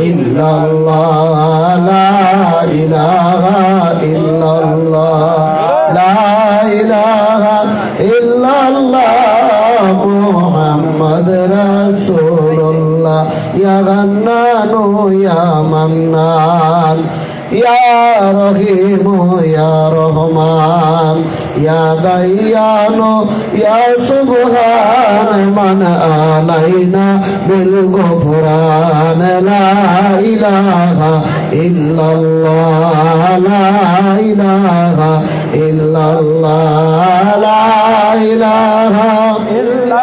illallah, la ilaha illallah, la ilaha illallah, Muhammad Rasulullah. Ya Ghannanu ya Mannan, ya Rahimu ya Rahman, ya Dayyanu ya Subhan man alaina bil ghufran. La ilaha illallah, la ilaha illallah, la ilaha illallah.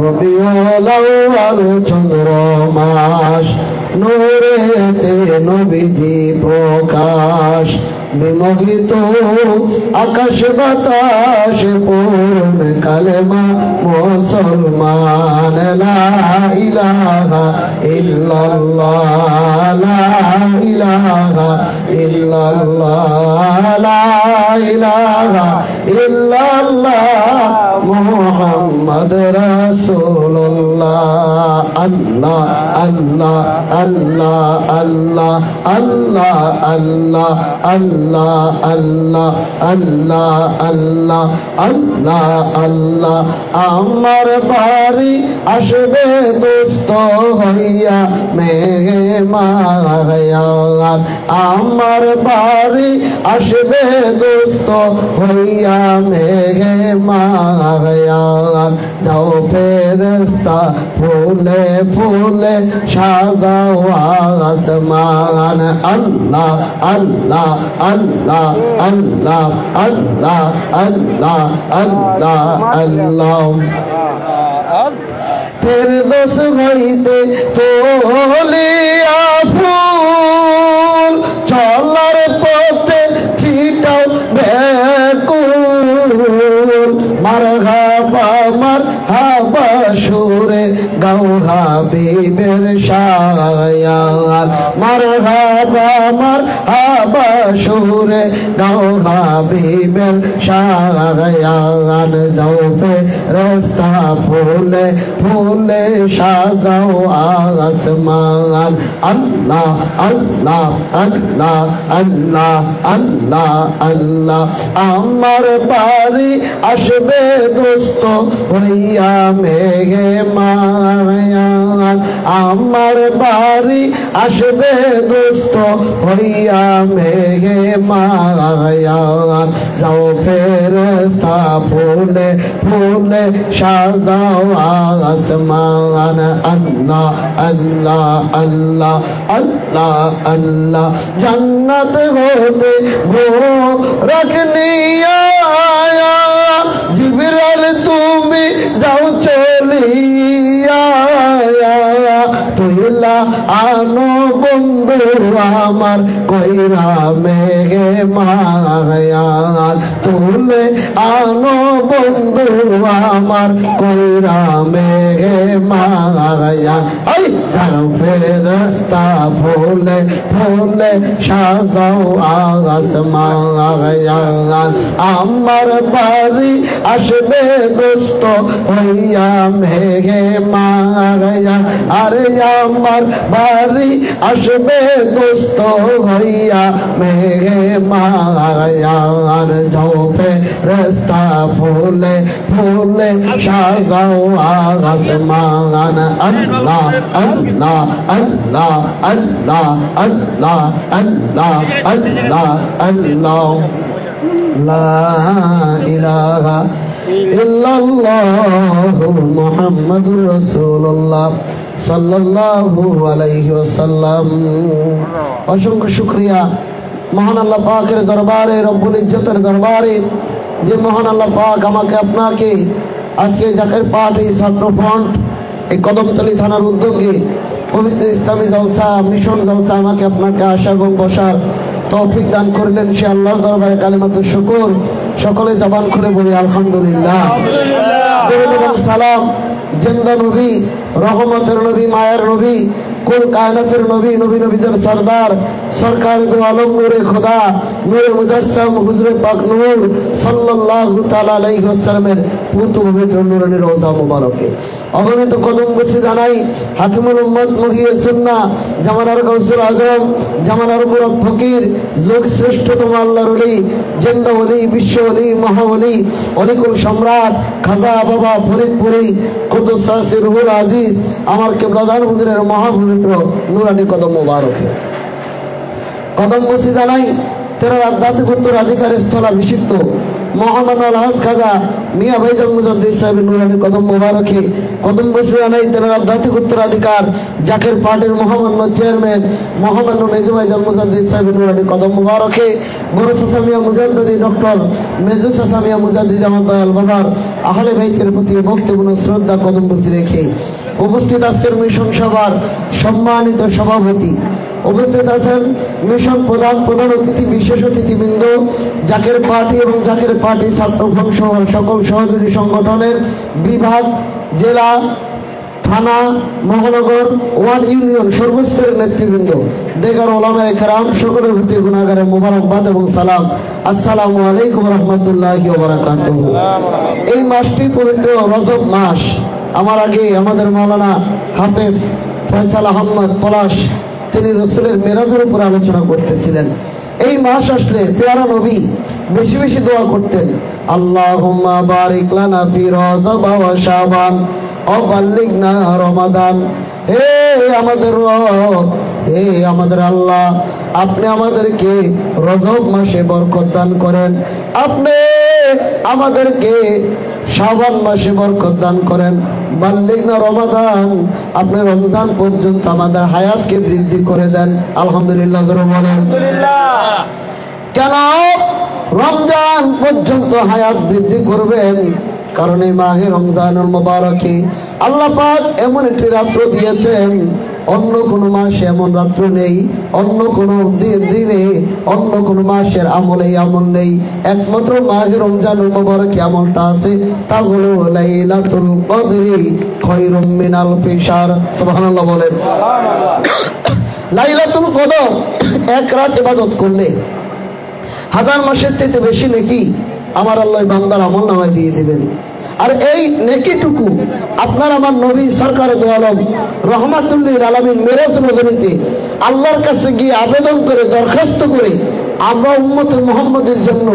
Rabiul Awal চন্দ্র মাস, নূরেতে নবীজি প্রকাশ, বিমোহিত আকাশ বাতাস পূর্ণ কালেমা মুসলমান। লা ইলাহা ইল্লাল্লাহ, লা ইলাহা ইল্লাল্লাহ, লা ইলাহা ইল্লাল্লাহ, মুহাম্মদ রাসূলুল্লাহ। আল্লাহ আল্লাহ আল্লাহ আল্লাহ আল্লাহ আল্লাহ আল্লাহ আল্লাহ আল্লাহ আল্লাহ আল্লাহ আল্লাহ। আমার বাড়ি আসবে দোস্ত হইয়া মেহমান, আমার বাড়ি আসবে দোস্ত হইয়া মেহমান। যাও ফেরেশতা ফুলে ফুলে সাজাও আসমান। আল্লাহ আল্লাহ আল্লাহ আল্লাহ আল্লাহ আল্লাহ আল্লাহ আল্লাহ। ফেরদৌস হইতে তোলিয়া ফুল, চলার পথে ছিটাও ব্যাকুল। মারহাবা মারহাবা সুরে গাও হাবিবের শায়ান। মারহাবা মারহাবা সুরে গাও হাবিবের শায়ান। যাও ফেরেশতা ফুলে ফুলে সাজাও আসমান। আল্লাহ আল্লাহ আল্লাহ আল্লাহ আল্লাহ আল্লাহ। আমার বাড়ি আসবে দোস্ত হইয়া মেহমান, আমার বাড়ি আসবে দোস্ত হইয়া মেহমান। যাও ফেরেশতা ফুলে ফুলে সাজাও আসমান। আল্লাহ আল্লাহ আল্লাহ আল্লাহ আল্লাহ। জান্নাত হতে বোরাক নিয়া জিবরাইল তুমি যাও চলিয়া। তুইলা আনো বন্ধু আমার কইরা মেহমান, তুলে আনো বন্ধু আমার কইরা মেহমান। আই যাও ফেরেশতা ফুলে ফুলে সাজাও আসমান। আমার বাড়ি আসবে দোস্ত হইয়া মেহমান। আরে আমার বাড়ি আসবে দোস্ত হইয়া মেহমান। যাও ফেরেশতা ফুলে ফুলে সাজাও আসমান। আল্লাহ আল্লাহ আল্লাহ আল্লাহ আল্লাহ আল্লাহ আল্লাহ আল্লাহ। লা ইলাহা ইল্লাল্লাহু মুহাম্মাদুর রাসূলুল্লাহ সাল্লাল্লাহু আলাইহি ওয়াসাল্লাম। অসংখ্য শুকরিয়া মহান আল্লাহ পাকের দরবারে, রব্বুল ইজ্জতের দরবারে, যে মহান আল্লাহ পাক আমাকে আপনাকে আজকে জাকের পাঠ এই ছাত্র ফ্রন্ট এই কদমতলী থানার উদ্যোগে পবিত্র ইসলামী জলসা মিশন জলসা আমাকে আপনাকে আসা এবং বসার তৌফিক দান করলেন। সে আল্লাহর দরবারে কালিমাতুশ শুকর সকলে জবান করে বলি আলহামদুলিল্লাহ। দরুদ এবং সালাম জিন্দা নবী, রহমতের নবী, মায়ের নবী, কোন কায়নাতের নবী, নবী নবীদের সরদার, সরকার দু আলম নূরে খোদা, নূরে মুজাসসাম হুজুরে পাক নূর সাল্লাল্লাহু তাআলা আলাইহি ওয়াসাল্লামের পুত পবিত্র নূরানী রওজা মুবারকে অগণিত কদম বসে জানাই হাকিমুল উম্মত মহিয়ে সুন্নাহ জামানার গাউসুল আজম, জামানার মুরাদ ফকির, যুগ শ্রেষ্ঠতম আল্লাহর ওলি, জিন্দা ওলি, বিশ্ব ওলি, মহা ওলি, অলিকুল সম্রাট খাজা বাবা ফরিদপুরি কুতুব সাসি রুহুল আজিজ আমার কিবলাদার হুজুরের মহাপবিত্র নূরানী কদম মুবারকে কদম বসে জানাই তেনার আধ্যাত্মিক উত্তরাধিকার স্থলাভিষিক্ত মহামান্য আলহাজ খাজা মিয়া ভাইজান মুজাদ্দিদ সাহেবের নূরানী কদম মুবারকে কদম বসে জানাই তেনার আধ্যাত্মিক উত্তরাধিকার জাকের পার্টির মহামান্য চেয়ারম্যান মহামান্য মেজু ভাইজান মুজাদ্দিদ সাহেবের নূরানী কদম মুবারকে বড় চাচা মিয়া মুজাদ্দিদ ডক্টর মেজু চাচা মিয়া মুজাদ্দিদ আমার দয়াল বাবার আহলে বাইতের প্রতি ভক্তিপূর্ণ শ্রদ্ধা কদম বসে রেখে উপস্থিত আজকের মিশন সভার সম্মানিত সভাপতি, উপস্থিত আছেন মিশন প্রধান অতিথি, বিশেষ অতিথিবৃন্দ, জাকের পার্টি এবং জাকের পার্টি ছাত্র সহ সকল সহযোগী সংগঠনের বিভাগ, জেলা, থানা, মহানগর, ওয়ার্ড, ইউনিয়ন সর্বস্তরের নেতৃবৃন্দ, দেগার ওলামায়ে কেরাম সকলের প্রতি গুনাহগারে মোবারকবাদ এবং সালাম। আসসালামু আলাইকুম রাহমাতুল্লাহি ওয়া বারাকাতুহু। এই মাসটি পবিত্র রজব মাস। আমার আগে আমাদের মাওলানা হাফেজ ফয়সাল আহমদ পলাশ তিনি রসুলের মেরাজের উপর আলোচনা করতেছিলেন। এই মাস আসলে পেয়ারা নবী বেশি বেশি দোয়া করতেন, আল্লাহুম্মা বারিক লানা ফি রজব ওয়া শাবান ওয়া বাল্লিগনা রমাদান। হে আমাদের রব, হে আমাদের আল্লাহ, আপনি আমাদেরকে রজব মাসে বরকত দান করেন, আপনি আমাদেরকে শাবান মাসে বরকত দান করেন, বাল্লিগনা রমাদান, আপনি রমজান পর্যন্ত আমাদের হায়াতকে বৃদ্ধি করে দেন। আলহামদুলিল্লাহ বলেন। কেন রমজান পর্যন্ত হায়াত বৃদ্ধি করবেন? কারণ এই মাহে রমজানুল মুবারকে আল্লাহ পাক এমন একটি রাত্র দিয়েছেন, অন্য কোন মাসে এমন রাত্র নেই, অন্য কোন দিনে, অন্য কোন মাসের আমলে আমল নেই। একমাত্র মাহে রমজানুল মুবারকে আমলটা আছে, তা হলো লাইলাতুল কদরি খায়রুম মিন আলফি শাহর। সুবহানাল্লাহ বলেন। লাইলাতুল কদর এক রাত ইবাদত করলে হাজার মাসের চেয়ে বেশি নেকি আমার আল্লাহ বান্দার আমল নামায় দিয়ে দিবেন। আর এই নেকিটুকু আপনার আমার নবী সরকারে দু আলম রহমাতুল লিল আলামিন মেরাজ রজনীতে আল্লাহর কাছে গিয়ে আবেদন করে দরখাস্ত করে আমরা উম্মতে মুহাম্মদের জন্য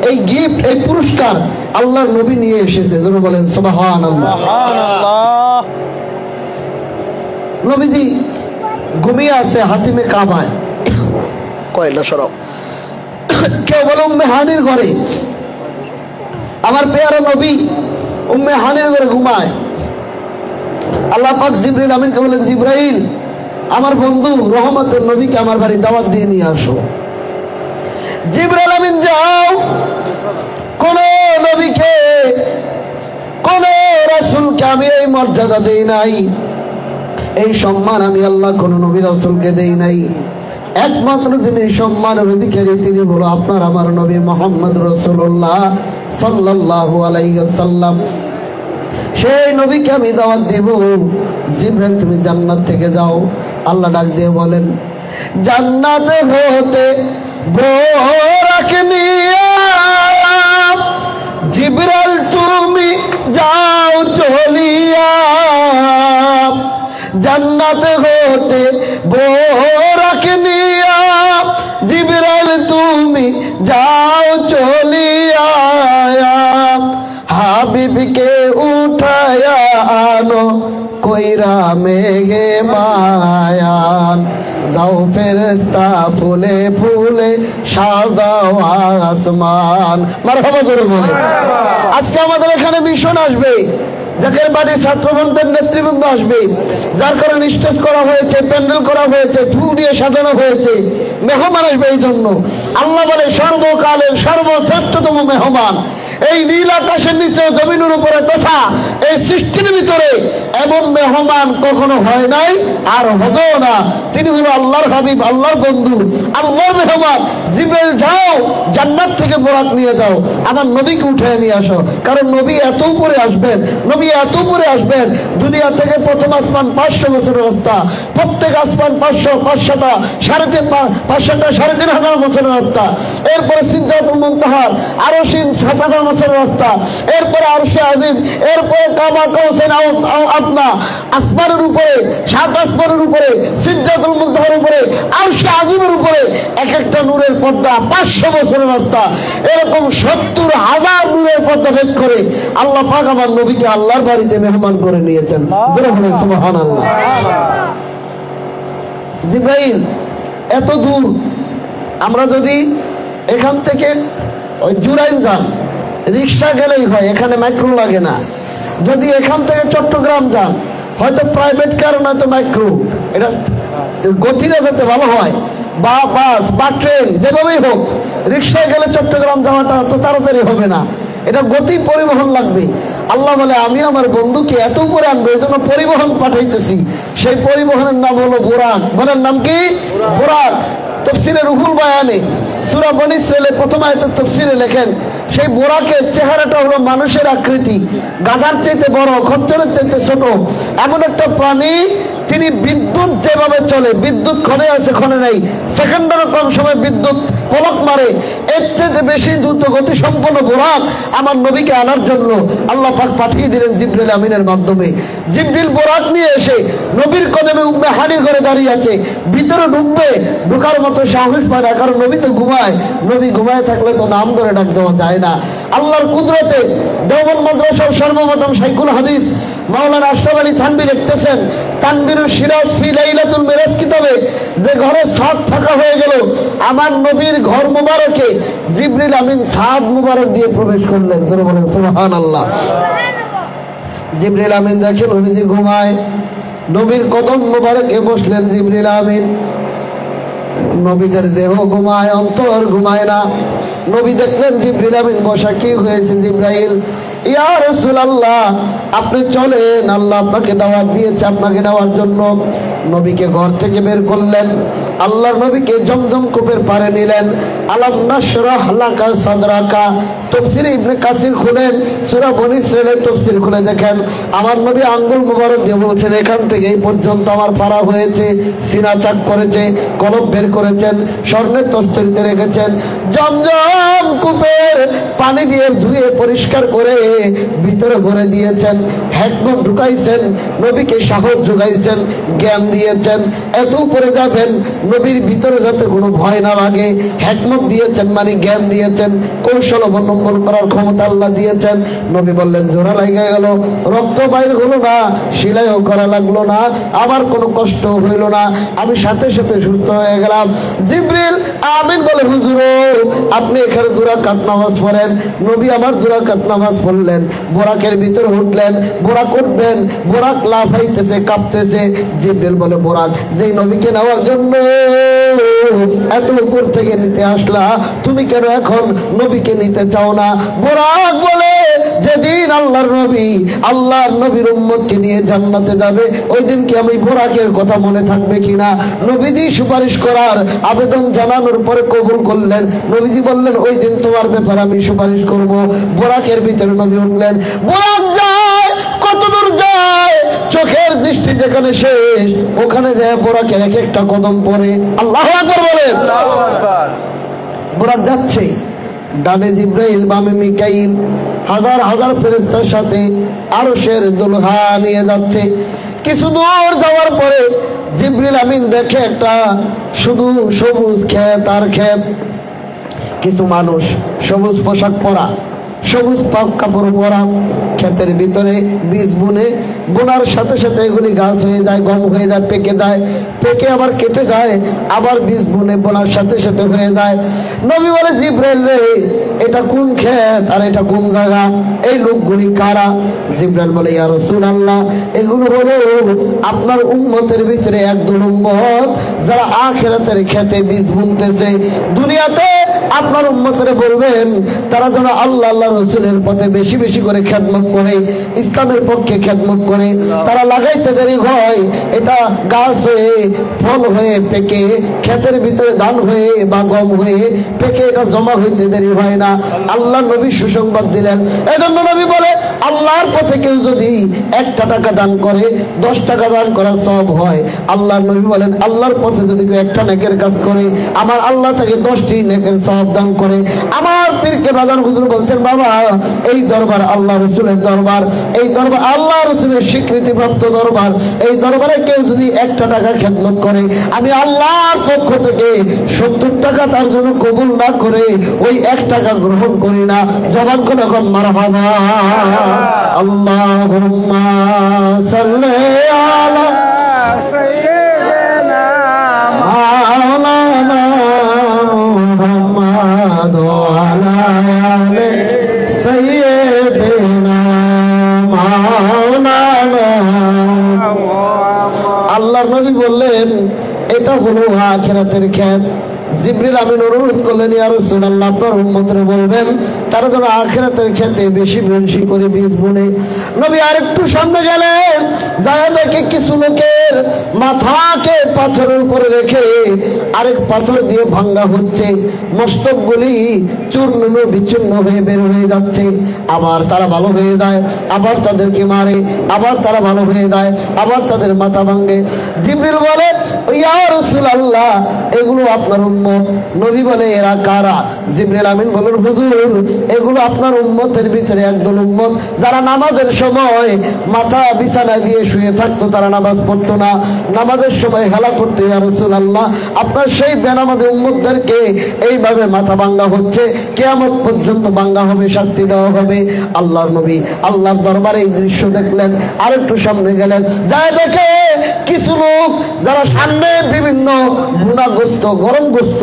এই গিফট, এই পুরস্কার আল্লাহর নবী নিয়ে এসেছে। যেন বলেন সুবহানাল্লাহ। নবীজি ঘুমিয়ে আছে হাতিমে কাবায়, কয়লা সরব কেউ বলে উম্মে হানির ঘরে। আমার পেয়ারা নবী উম্মে হানির ঘরে ঘুমায়। আল্লাহ পাক জিবরাইল আমিনকে বলেন, জিবরাইল আমার বন্ধু রহমতের নবীকে আমার বাড়ি দাওয়াত দিয়ে নিয়ে আসো। জিবরাইল আমিন যাও, কোন নবীকে, কোন রাসূলকে আমি এই মর্যাদা দেই নাই, এই সম্মান আমি আল্লাহ কোন নবী রাসূলকে দেই নাই। একমাত্র যিনি সম্মানের অধিকারী তিনি হলো আপনার আমার নবী মুহাম্মদ রাসূলুল্লাহ সাল্লাল্লাহু আলাইহি ওয়াসাল্লাম। সেই নবীকে আমি দাওয়াত দেব, জিবরাইল তুমি জান্নাত থেকে যাও। আল্লাহ ডাক দিয়ে বলেন, জান্নাত হতে বোরাক নিয়া জিবরাইল তুমি যাও চলিয়া, জান্নাত হতে বোরাক নিয়া জিবরাইল তুমি যাও চলিয়া, হাবিবকে উঠায়া আনো কইরা মেঘে মায়ান, যাও ফেরেশতা ফুলে ফুলে সাজাও আসমান। মারহাবা জোরে বলে। আজকে আমাদের এখানে মিশন আসবে, জাকের বাড়ির ছাত্রবন্ধের নেতৃবৃন্দ আসবে, যার কারণে স্টেজ করা হয়েছে, প্যান্ডেল করা হয়েছে, ফুল দিয়ে সাজানো হয়েছে। মেহমান আসবে এই জন্য। আল্লাহ বলে সর্বকালের সর্বশ্রেষ্ঠতম মেহমান এই নীল আকাশের নিচে জমিনের উপরে তথা এই সৃষ্টির ভিতরে এমন মেহমান কখনো হয় নাই আর হবেও না। তিনি হলো আল্লাহর হাবিব, আল্লাহর বন্ধু, আল্লাহর মেহমান। জিবরাইল যাও জান্নাত থেকে বোরাক নিয়ে যাও, আমার নবীকে উঠে নিয়ে আসো। কারণ নবী এত উপরে আসবেন, নবী এত উপরে আসবেন, দুনিয়া থেকে প্রথম আসমান 500 বছরের রাস্তা, প্রত্যেক আসমান 500, 500টা, 3,500 বছরের রাস্তা, এরপরে সিদরাতুল মুনতাহা আরো 7,000 বছরের রাস্তা, এরপরে আরশে আজিম, এরপরে কাবা কাউসাইন আদনা, আসমানের উপরে, 7 আসমানের উপরে, সিদরাতুল মুনতাহার উপরে, আরশে আজিমের উপরে এক একটা নূরের পর্দা, 500 বছরের রাস্তা, এরকম 70,000 নূরের পর্দা ভেদ করে আল্লাহ পাক আমার নবীকে আল্লাহর বাড়িতে মেহমান করে নিয়েছেন। সুবহানাল্লাহ। জিবরাইল এত দূর, আমরা যদি এখান থেকে ওই জুরাইন যান, রিক্সা গেলেই হয়, এখানে মাইক্রো লাগে না। যদি এখান থেকে চট্টগ্রাম যান, হয়তো প্রাইভেট কার নয়তো মাইক্রো, এটা গতিটা যাতে ভালো হয়, বা বাস বা ট্রেন, যেভাবেই হোক। রিক্সায় গেলে চট্টগ্রাম যাওয়াটা তো তাড়াতাড়ি হবে না, এটা গতি পরিবহন লাগবে। আল্লাহ বলে আমি আমার বন্ধুকে এত উপরে আনবো, এই জন্য পরিবহন পাঠাইতেছি। সেই পরিবহনের নাম হলো বুরাক। বলেন নাম কি? বুরাক। তাফসীরে রুহুল বায়ানে সূরা বনী ইসরাঈলের প্রথম আয়াতের তাফসীরে লেখেন, সেই বুরাকের চেহারাটা হলো মানুষের আকৃতি, গাধার চাইতে বড়, খচ্চরের চাইতে ছোট, এমন একটা প্রাণী। তিনি বিদ্যুৎ যেভাবে চলে, বিদ্যুৎ ক্ষণে আছে ক্ষণে নেই, সেকেন্ডেরও কম সময় বিদ্যুৎ পলক মারে, এর চেয়ে বেশি দ্রুত গতি সম্পন্ন বুরাক আমার নবীকে আনার জন্য আল্লাহ পাক পাঠিয়ে দিলেন জিবরিল আমিনের মাধ্যমে। জিবরিল বুরাক নিয়ে এসে নবীর কদমে উম্মে হানির ঘরে দাঁড়িয়ে আছে। ভিতরে ঢুকবে, ঢুকার মতো সাহস পায় না, কারণ নবী তো ঘুমায়। নবী ঘুমায় থাকলে তো নাম ধরে ডাক দেওয়া যায় না। আল্লাহর কুদরতে দেওবন্দ মাদ্রাসার সর্বপ্রথম শাইখুল হাদিস মাওলানা আশরাফ আলী থানভী লিখতেছেন, তানবীরুল সিরাজ ফি লাইলাতুল মিরাজ কিতাবে, যে ঘরে ছাদ ফাঁকা হয়ে গেল, আমার নবীর ঘর মুবারকে জিবরিল আমিন ছাদ মুবারক দিয়ে প্রবেশ করলেন। সুবহানাল্লাহ। জিবরিল আমিন দেখেন নবীজি ঘুমায়, নবীর কদম মুবারকে বসলেন জিবরিল আমিন। নবীদের দেহ ঘুমায়, অন্তর ঘুমায় না। নবী দেখলেন জিবরিল আমিন বসা, কি হয়েছে জিবরাইল? ইয়া রাসূলুল্লাহ, আপনি চলেন, আল্লাহ আপনাকে দাওয়াত দিয়েছে আপনাকে নেওয়ার জন্য। নবীকে ঘর থেকে বের করলেন, আল্লাহর নবীকে জমজম কূপের পাড়ে নিলেন। আলাম নাশরাহ লাকা সাদরাকা, তাফসীর ইবনে কাসির খুলেন, সূরা বনী ইসরাঈলের তাফসীর খুলে দেখেন, আমার নবী আঙ্গুল মুবারক দিয়ে বলছেন, এখান থেকে এই পর্যন্ত আমার পাড়া হয়েছে, সিনা চাক করেছে, কলব বের করেছেন, স্বর্ণের তস্তরিতে রেখেছেন। জমজম কূপের পানি দিয়ে ধুয়ে পরিষ্কার করে ভিতরে ভরে দিয়েছেন, হিকমত ঢুকাইছেন, নবীকে সাহস জোগাইছেন, জ্ঞান দিয়েছেন। এত উপরে যাবেন, নবীর ভিতরে যাতে কোনো ভয় না লাগে, হিকমত দিয়েছেন, মানে জ্ঞান দিয়েছেন, কৌশল অবলম্বন করার ক্ষমতা আল্লাহ দিয়েছেন। নবী বললেন, জোড়া লেগে গেল, রক্ত বাইর হলো না, সেলাইও করা লাগলো না, আমার কোনো কষ্ট হইল না, আমি সাথে সাথে সুস্থ হয়ে গেলাম। জিবরিল আমিন বলে, হুজুর আপনি এখানে 2 রাকাত নামাজ পড়েন। নবী আমার 2 রাকাত নামাজ পড়লেন, বোরাকের ভিতরে উঠলেন, বোরাক উঠবেন, বোরাক লাফাইতেছে, কাঁপতেছে। জিবরিল বলে, বোরাক যেই নবীকে নেওয়ার জন্য এত উপর থেকে নিতে আসলা, তুমি কেন এখন নবীকে নিতে চাও না? বোরাক বলে, যেদিন আল্লাহর নবীর উম্মতকে নিয়ে জান্নাতে যাবে, ওই দিন কি আমি বোরাকের কথা মনে থাকবে কিনা? নবীজি সুপারিশ করার আবেদন জানানোর পরে কবুল করলেন। নবীজি বললেন, ওই দিন তোমার ব্যাপারে আমি সুপারিশ করব। বোরাকের ভিতরে নবী উঠলেন, বোরাক যায়, কত দূর যায়, চোখের দৃষ্টি যেখানে শেষ, ওখানে যায় বোরাকের এক একটা কদম পড়ে। আল্লাহু আকবার বলেন। বোরাক যাচ্ছে, ডানে জিবরাইল, বামে মিকাইল, হাজার হাজার ফেরেশতার সাথে আরশের দুলহা নিয়ে যাচ্ছে। কিছু দূর যাওয়ার পরে জিবরিল আমিন দেখে একটা শুধু সবুজ ক্ষেত আর ক্ষেত, কিছু মানুষ সবুজ পোশাক পরা, সবুজ কাপড় পরা, ক্ষেতের ভিতরে বীজ বুনে, বোনার সাথে সাথে এগুলি গাছ হয়ে যায়, গম হয়ে যায়, পেকে যায়, পেকে আবার কেটে যায়, আবার বীজ বুনে বোনার সাথে সাথে হয়ে যায়। নবী বলে, জিবরাইল রে, এটা কোন ক্ষেত আর এটা কোন জায়গা? এই লোকগুলি কারা? জিবরাইল বলে, ইয়া রাসূলুল্লাহ, এগুলো হলো আপনার উম্মতের ভিতরে একদল উম্মত যারা আখিরাতের ক্ষেতে বীজ বুনতেছে। দুনিয়াতে আপনার উম্মতরে বলবেন তারা যেন আল্লাহ আল্লাহ রসুলের পথে বেশি বেশি করে খেদমত করে, ইসলামের পক্ষে খেদমত করে। তারা লাগাইতে দেরি হয়, এটা গাছ হয়ে ফল হয়ে পেকে ক্ষেতের ভিতরে ধান হয়ে বা গম হয়ে পেকে এটা জমা হইতে দেরি হয় না। আল্লাহ নবী সুসংবাদ দিলেন। এজন্য নবী বলে আল্লাহর পথে কেউ যদি 1 টাকা দান করে 10 টাকা দান করার সওয়াব হয়। আল্লাহর নবী বলেন আল্লাহর পথে যদি কেউ 1টা নেকের কাজ করে আমার আল্লাহ তাকে 10টি নেকের সওয়াব দান করে। আমার পীরকে বাজার হুজুর বলছেন বাবা এই দরবার আল্লাহ রসুলের দরবার, এই দরবার আল্লাহ রসুলের স্বীকৃতিপ্রাপ্ত দরবার। এই দরবারে কেউ যদি 1টা টাকা খেদমত করে আমি আল্লাহর পক্ষ থেকে 70 টাকা তার জন্য কবুল না করে ওই 1 টাকা গ্রহণ করি না। জবান করে এখন মারহাবা আল্লাহুম্মা সাল্লি আলা সাইয়্যিদিনা মাওলানা মুহাম্মাদ ওয়া আলা আলি সাইয়্যিদিনা মাওলানা। আল্লাহর নবী বললেন এটা হলো আখিরাতের খেত। জিবরিল আমিন অনুরোধ করলেন ইয়া রাসূলুল্লাহ আপনার উম্মতরে বলবেন তারা যেন আখিরাতের ক্ষেতে বেশি বেশি করে বীজ বুনে। নবী আরেকটু সামনে গেলেন, যায় দেখে কিছু লোকের মাথাকে পাথরের উপরে রেখে আরেক পাথর দিয়ে ভাঙ্গা হচ্ছে, মস্তকগুলি চূর্ণ বিচূর্ণ হয়ে বের হয়ে যাচ্ছে। আবার তারা ভালো হয়ে যায়, আবার তাদেরকে মারে, আবার তারা ভালো হয়ে যায়, আবার তাদের মাথা ভাঙে। জিবরিল বলে ইয়া রাসূলুল্লাহ এগুলো আপনার উম্মত। নবী বলে এরা কারা? জিবরিল আমিন বলেন হুজুর এগুলো আপনার উম্মতের ভিতরে একদল উম্মত যারা নামাজের সময় মাথা বিছানা দিয়ে শুয়ে থাকতো, তারা নামাজ পড়তো না, নামাজের সময় হেলা করতো। ইয়া রাসূলুল্লাহ আপনার সেই বেনামাজি উম্মতদেরকে এইভাবে মাথা ভাঙা হচ্ছে, কিয়ামত পর্যন্ত ভাঙা হবে, শাস্তি দেওয়া হবে। আল্লাহর নবী আল্লাহর দরবারে এই দৃশ্য দেখলেন, আরেকটু সামনে গেলেন, যায় দেখে কিছু লোক যারা সামনে বিভিন্ন ভুনা গোস্ত গরম গোস্ত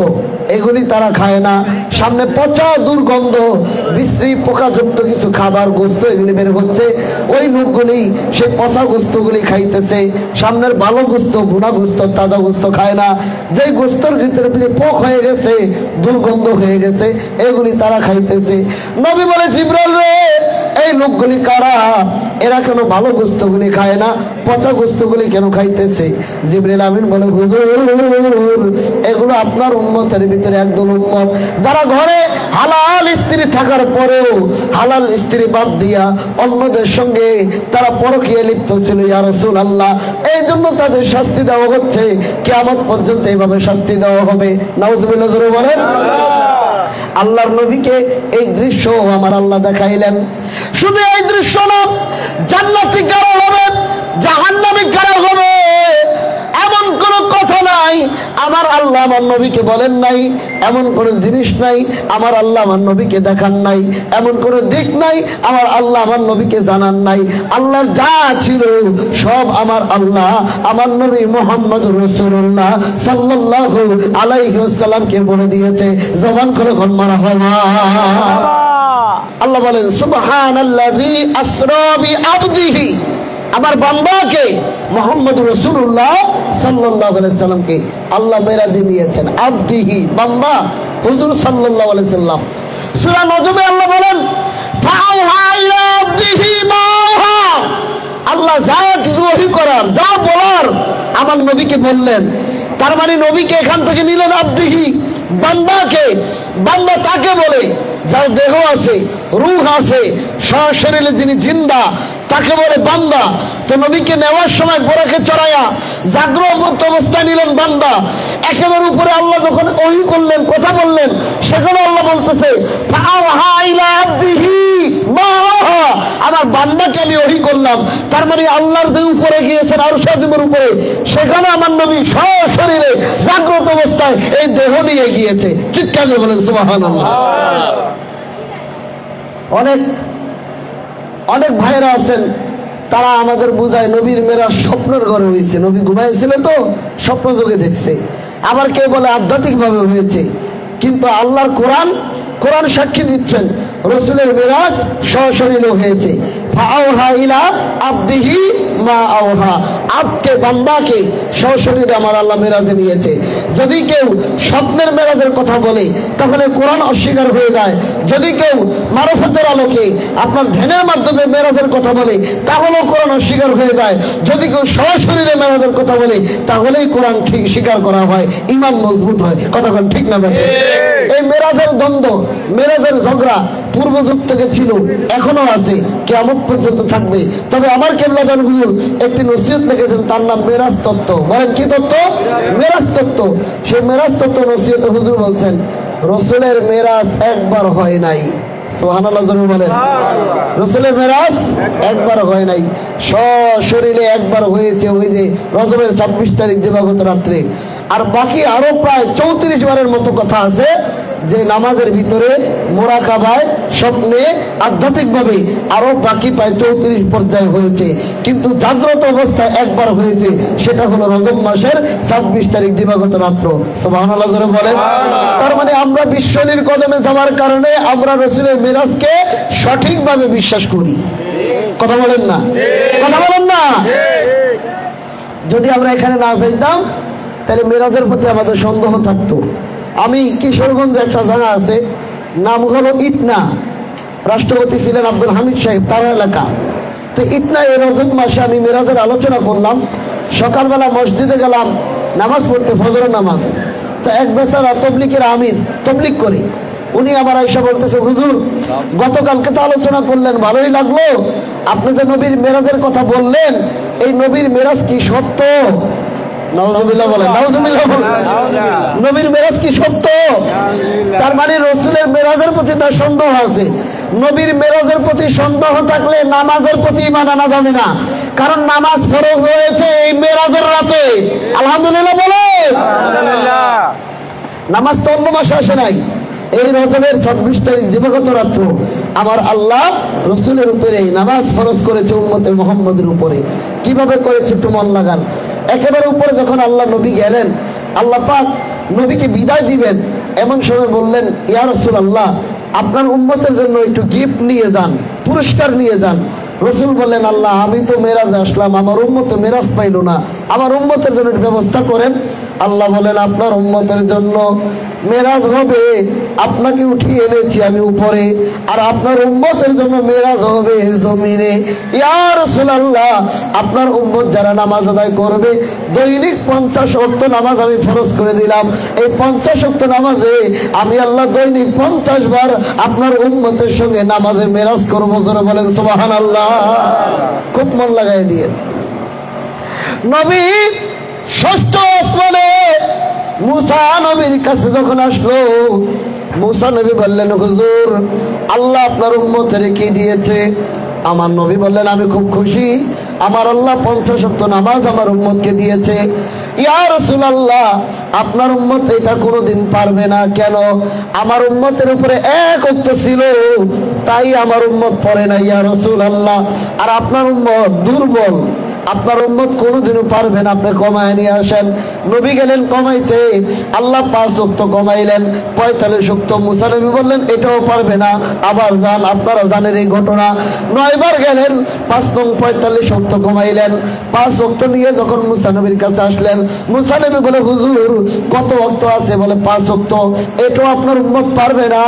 এগুলি তারা খায় না, সামনে পচা দুর্গন্ধ বিশ্রী পোকাযুক্ত কিছু খাবার গোস্ত এগুলি বের হচ্ছে, ওই লোকগুলি সেই পচা গোস্তগুলি খাইতেছে। সামনের ভালো গোস্ত ভুনা গোস্ত তাজা গোস্ত খায় না, যেই গোস্তর ভিতরে পোক হয়ে গেছে দুর্গন্ধ হয়ে গেছে এগুলি তারা খাইতেছে। নবী বলে জিবরাইল রে এই লোকগুলি কারা? এরা কেন ভালো গোস্তগুলি খায় না, পচা গোস্তগুলি কেন খাইতেছে? জিবরাইল আমিন বলে হুজুর এগুলো আপনার উম্মতের ভিতরে একদল উম্মত যারা ঘরে হালাল স্ত্রী থাকার পরেও হালাল স্ত্রী বাদ দিয়া অন্যদের সঙ্গে তারা পরকীয়া লিপ্ত ছিল। ইয়া রাসূলুল্লাহ এই জন্য তাদের শাস্তি দেওয়া হচ্ছে, কিয়ামত পর্যন্ত এইভাবে শাস্তি দেওয়া হবে। নাউজুবিল্লাহ জোরে বলেন। আল্লাহর নবীকে এই দৃশ্য আমার আল্লাহ দেখাইলেন। শুধু এই দৃশ্য না, জান্নাতি কারা হবে জাহান্নামী কারা হবে এমন কোন কথা নাই আমার আল্লাহ আমার নবীকে বলেন নাই, এমন কোন জিনিস নাই আমার আল্লাহ আমার নবীকে দেখান নাই, এমন কোন দিক নাই আমার আল্লাহ আমার নবীকে জানান নাই। আল্লাহর যা ছিল সব আমার আল্লাহ আমার নবী মুহাম্মদুর রাসূলুল্লাহ সাল্লাল্লাহু আলাইহি ওয়াসাল্লামকে বলে দিয়েছে। জবান করে কোন মারহাবা। আল্লাহ বলেন সুবহানাল্লাযী আসরা বিআবদিহি আমার বান্দাকে মুহাম্মদুর রাসূলুল্লাহ সাল্লাল্লাহু আলাইহি সাল্লামকে আল্লাহ মেরাজে নিয়েছেন। আবদিহি বান্দা হুজুর সাল্লাল্লাহু আলাইহি সাল্লাম। সূরা নজমে আল্লাহ বলেন ফাআওহা ইলা আবদিহি মা আওহা। আল্লাহ যা কিছু ওহী করার যা বলার আমার নবীকে বললেন। তার মানে নবীকে এখান থেকে নিলেন আবদিহি বান্দাকে। বান্দা তাকে বলে যার দেহ আছে রূহ আছে সশরীরে যিনি জিন্দা তাকে বলে বান্দা। তো নবীকে নেওয়ার সময় বোরাকে চড়াইয়া জাগ্রত অবস্থায় নিলেন বান্দা। একেবারে উপরে আল্লাহ যখন ওহী করলেন কথা বললেন সেখানে আল্লাহ বলতেছে আমার বান্দাকে আমি ওহী করলাম। তার মানে আল্লাহর যে উপরে গিয়েছেন আরশ আজিমের উপরে সেখানে আমার নবী সশরীরে জাগ্রত অবস্থায় এই দেহ নিয়ে গিয়েছে। চিৎকার দিয়ে বলেন সুবহানাল্লাহ। অনেক অনেক ভাইরা আছেন তারা আমাদের বুঝায় নবীর মেরাজ স্বপ্নের ঘরে হয়েছে, নবী ঘুমাইছিলেন তো স্বপ্ন যোগে দেখছে। আবার কেউ বলে আধ্যাত্মিক ভাবে হয়েছে, কিন্তু আল্লাহর কোরআন কোরআন সাক্ষী দিচ্ছেন রাসূলের মেরাজ সশরীরে হয়েছে। ফাআওহা ইলা আবদিহি মা আওহা। আবকে বান্দাকে সশরীরে আমার আল্লাহ মেরাজে নিয়েছে। যদি কেউ স্বপ্নের মেরাজের কথা বলে তাহলে কোরআন অস্বীকার হয়ে যায়। যদি কেউ মারফতের আলোকে আপনার ধ্যানের মাধ্যমে মেরাজের কথা বলে তাহলেও কোরআন অস্বীকার হয়ে যায়। যদি কেউ সশরীরে মেরাজের কথা বলে তাহলেই কোরআন ঠিক স্বীকার করা হয়, ঈমান মজবুত হয়। কথা কোন ঠিক না বেঠিক? এই মেরাজের দ্বন্দ্ব, মেরাজের ঝগড়া পূর্ব যুগ থেকে ছিল, এখনো আছে, কিয়ামত পর্যন্ত থাকবে। তবে আমার কেবলাদান হুজুর একটি নসিহত লিখেছেন, তার নাম মেরাজ তত্ত্ব। বলেন কি তত্ত্ব? মেরাজ তত্ত্ব। সেই মেরাজ তত্ত্ব নসিহতে হুজুর বলছেন, রাসূলের মেরাজ একবার হয় নাই। সুবহানাল্লাহ জোরে বলেন। রাসূলের মেরাজ একবার হয় নাই, সশরীরে একবার হয়েছে ওই যে রজবের 26 তারিখ দিবাগত রাত্রে। আর বাকি আরো প্রায় 34 বারের মতো কথা আছে যে নামাজের ভিতরে, মোরাকাবায়, স্বপ্নে, আধ্যাত্মিকভাবে আরো বাকি প্রায় 34 পর্যায়ে হয়েছে। কিন্তু জাগ্রত অবস্থায় একবার হয়েছে, সেটা হলো রজব মাসের 26 তারিখ দিবাগত রাত্র। সুবহানাল্লাহ জোরে বলেন। তার মানে আমরা বিশ্বনবীর কদমে যাওয়ার কারণে আমরা রাসূলের মেরাজকে সঠিকভাবে বিশ্বাস করি। কথা বলেন না? কথা বলেন না? যদি আমরা এখানে না যাইতাম তাহলে মেরাজের প্রতি আমাদের সন্দেহ থাকতো। আমি কিশোরগঞ্জে একটা জায়গা আছে, নাম হলো ইটনা, রাষ্ট্রপতি ছিলেন আব্দুল হামিদ সাহেব, তার এলাকা। তো ইটনা এই রজব মাসে আমি মেরাজের আলোচনা করলাম। সকালবেলা মসজিদে গেলাম নামাজ পড়তে, ফজরের নামাজ। তো এক বেচারা তবলিগের আমির, তবলিগ করে, উনি আমার আয়েশা বলতেছে, হুজুর গতকালকে তো আলোচনা করলেন, ভালোই লাগলো, আপনি যে নবীর মেরাজের কথা বললেন, এই নবীর মেরাজ কি সত্য? নাউজুবিল্লাহ বলেন, নাউজুবিল্লাহ বলেন। নবীর মেরাজ কি সত্য? তার মানে রাসূলের মেরাজের প্রতি তার সন্দেহ আছে। নবীর মেরাজের প্রতি সন্দেহ থাকলে নামাজের প্রতি ঈমান আনা যাবে না, কারণ নামাজ ফরজ হয়েছে এই মেরাজের রাতে। আলহামদুলিল্লাহ বলেন। নামাজ তো অন্য মাসে আসে নাই, এই রজবের 26 তারিখ দিবাগত রাত্র আমার আল্লাহ রাসূলের উপরে নামাজ ফরজ করেছে, উম্মতে মুহাম্মদের উপরে। কিভাবে করেছে একটু মন লাগান। একেবারে উপরে যখন আল্লাহ নবী গেলেন, আল্লাহ পাক নবীকে বিদায় দিবেন, এমন সময় বললেন, ইয়া রাসূলুল্লাহ, আপনার উম্মতের জন্য একটু গিফট নিয়ে যান, পুরস্কার নিয়ে যান। রাসূল বললেন, আল্লাহ আমি তো মেরাজে আসলাম, আমার উম্মত তো মেরাজ পাইল না, আমার উম্মতের জন্য ব্যবস্থা করেন। আল্লাহ বলেন, আপনার উম্মতের জন্য মেরাজ হবে, আপনাকে উঠিয়ে এনেছি আমি উপরে, আর আপনার উম্মতের জন্য মেরাজ হবে জমিনে। ইয়া রাসূলুল্লাহ, আপনার উম্মত যারা নামাজ আদায় করবে, দৈনিক 50 ওয়াক্ত নামাজ আমি ফরজ করে দিলাম। এই 50 ওয়াক্ত নামাজে আমি আল্লাহ দৈনিক 50 বার আপনার উম্মতের সঙ্গে নামাজে মেরাজ করবো। জোরে বলেন সুবহানাল্লাহ। খুব মন লাগাই দিয়ে নবী ষষ্ঠ আসমানে মুসা নবীর কাছে যখন আসলো, মুসা নবী বললেন, হুজুর আল্লাহ আপনার উম্মতের কি দিয়েছে? আমার নবী বললেন, আমি খুব খুশি, আমার আল্লাহ 50 ওয়াক্ত নামাজ আমার উম্মতকে দিয়েছে। ইয়া রাসূলুল্লাহ, আপনার উম্মত এটা কোনোদিন পারবে না। কেন? আমার উম্মতের উপরে 1 ওয়াক্ত ছিল, তাই আমার উম্মত পড়ে না ইয়া রাসূলুল্লাহ। আর আপনার উম্মত দুর্বল, আপনার উম্মত কোনোদিনও পারবে না, আপনি কমায় নিয়ে আসেন। নবী গেলেন কমাইতে, আল্লাহ 5 ওয়াক্ত কমাইলেন, 45 ওয়াক্ত। মুসা নবী বললেন, এটাও পারবে না, আবার যান। আপনারা জানেন এই ঘটনা। 9 বার গেলেন, 5 নং 45 ওয়াক্ত কমাইলেন। 5 ওয়াক্ত নিয়ে যখন মুসা নবীর কাছে আসলেন, মুসা নবী বলে, হুজুর কত ওয়াক্ত আছে? বলে 5 ওয়াক্ত। এটাও আপনার উম্মত পারবে না,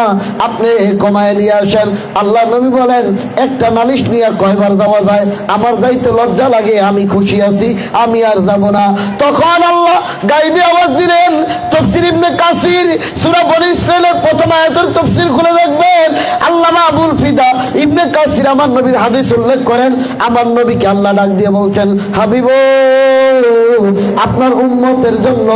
আপনি কমায় নিয়ে আসেন। আল্লাহ নবী বলেন, একটা নালিশ নিয়ে কয়বার যাওয়া যায়? আমার যাইতে লজ্জা লাগে, আমি খুশি আছি, আমি আর যাব না। তখন আল্লাহ গায়বী আওয়াজ দিলেন। তাফসীর ইবনে কাসির সূরা বনী ইসরাঈলের প্রথম আয়াতের তাফসীর খুলে দেখবেন, আল্লামা আবুল ফিদা ইবনে কাসির আমার নবীর হাদিস উল্লেখ করেন। আমার নবীকে আল্লাহ ডাক দিয়ে বলছেন, হাবিব, আপনার উম্মতের জন্য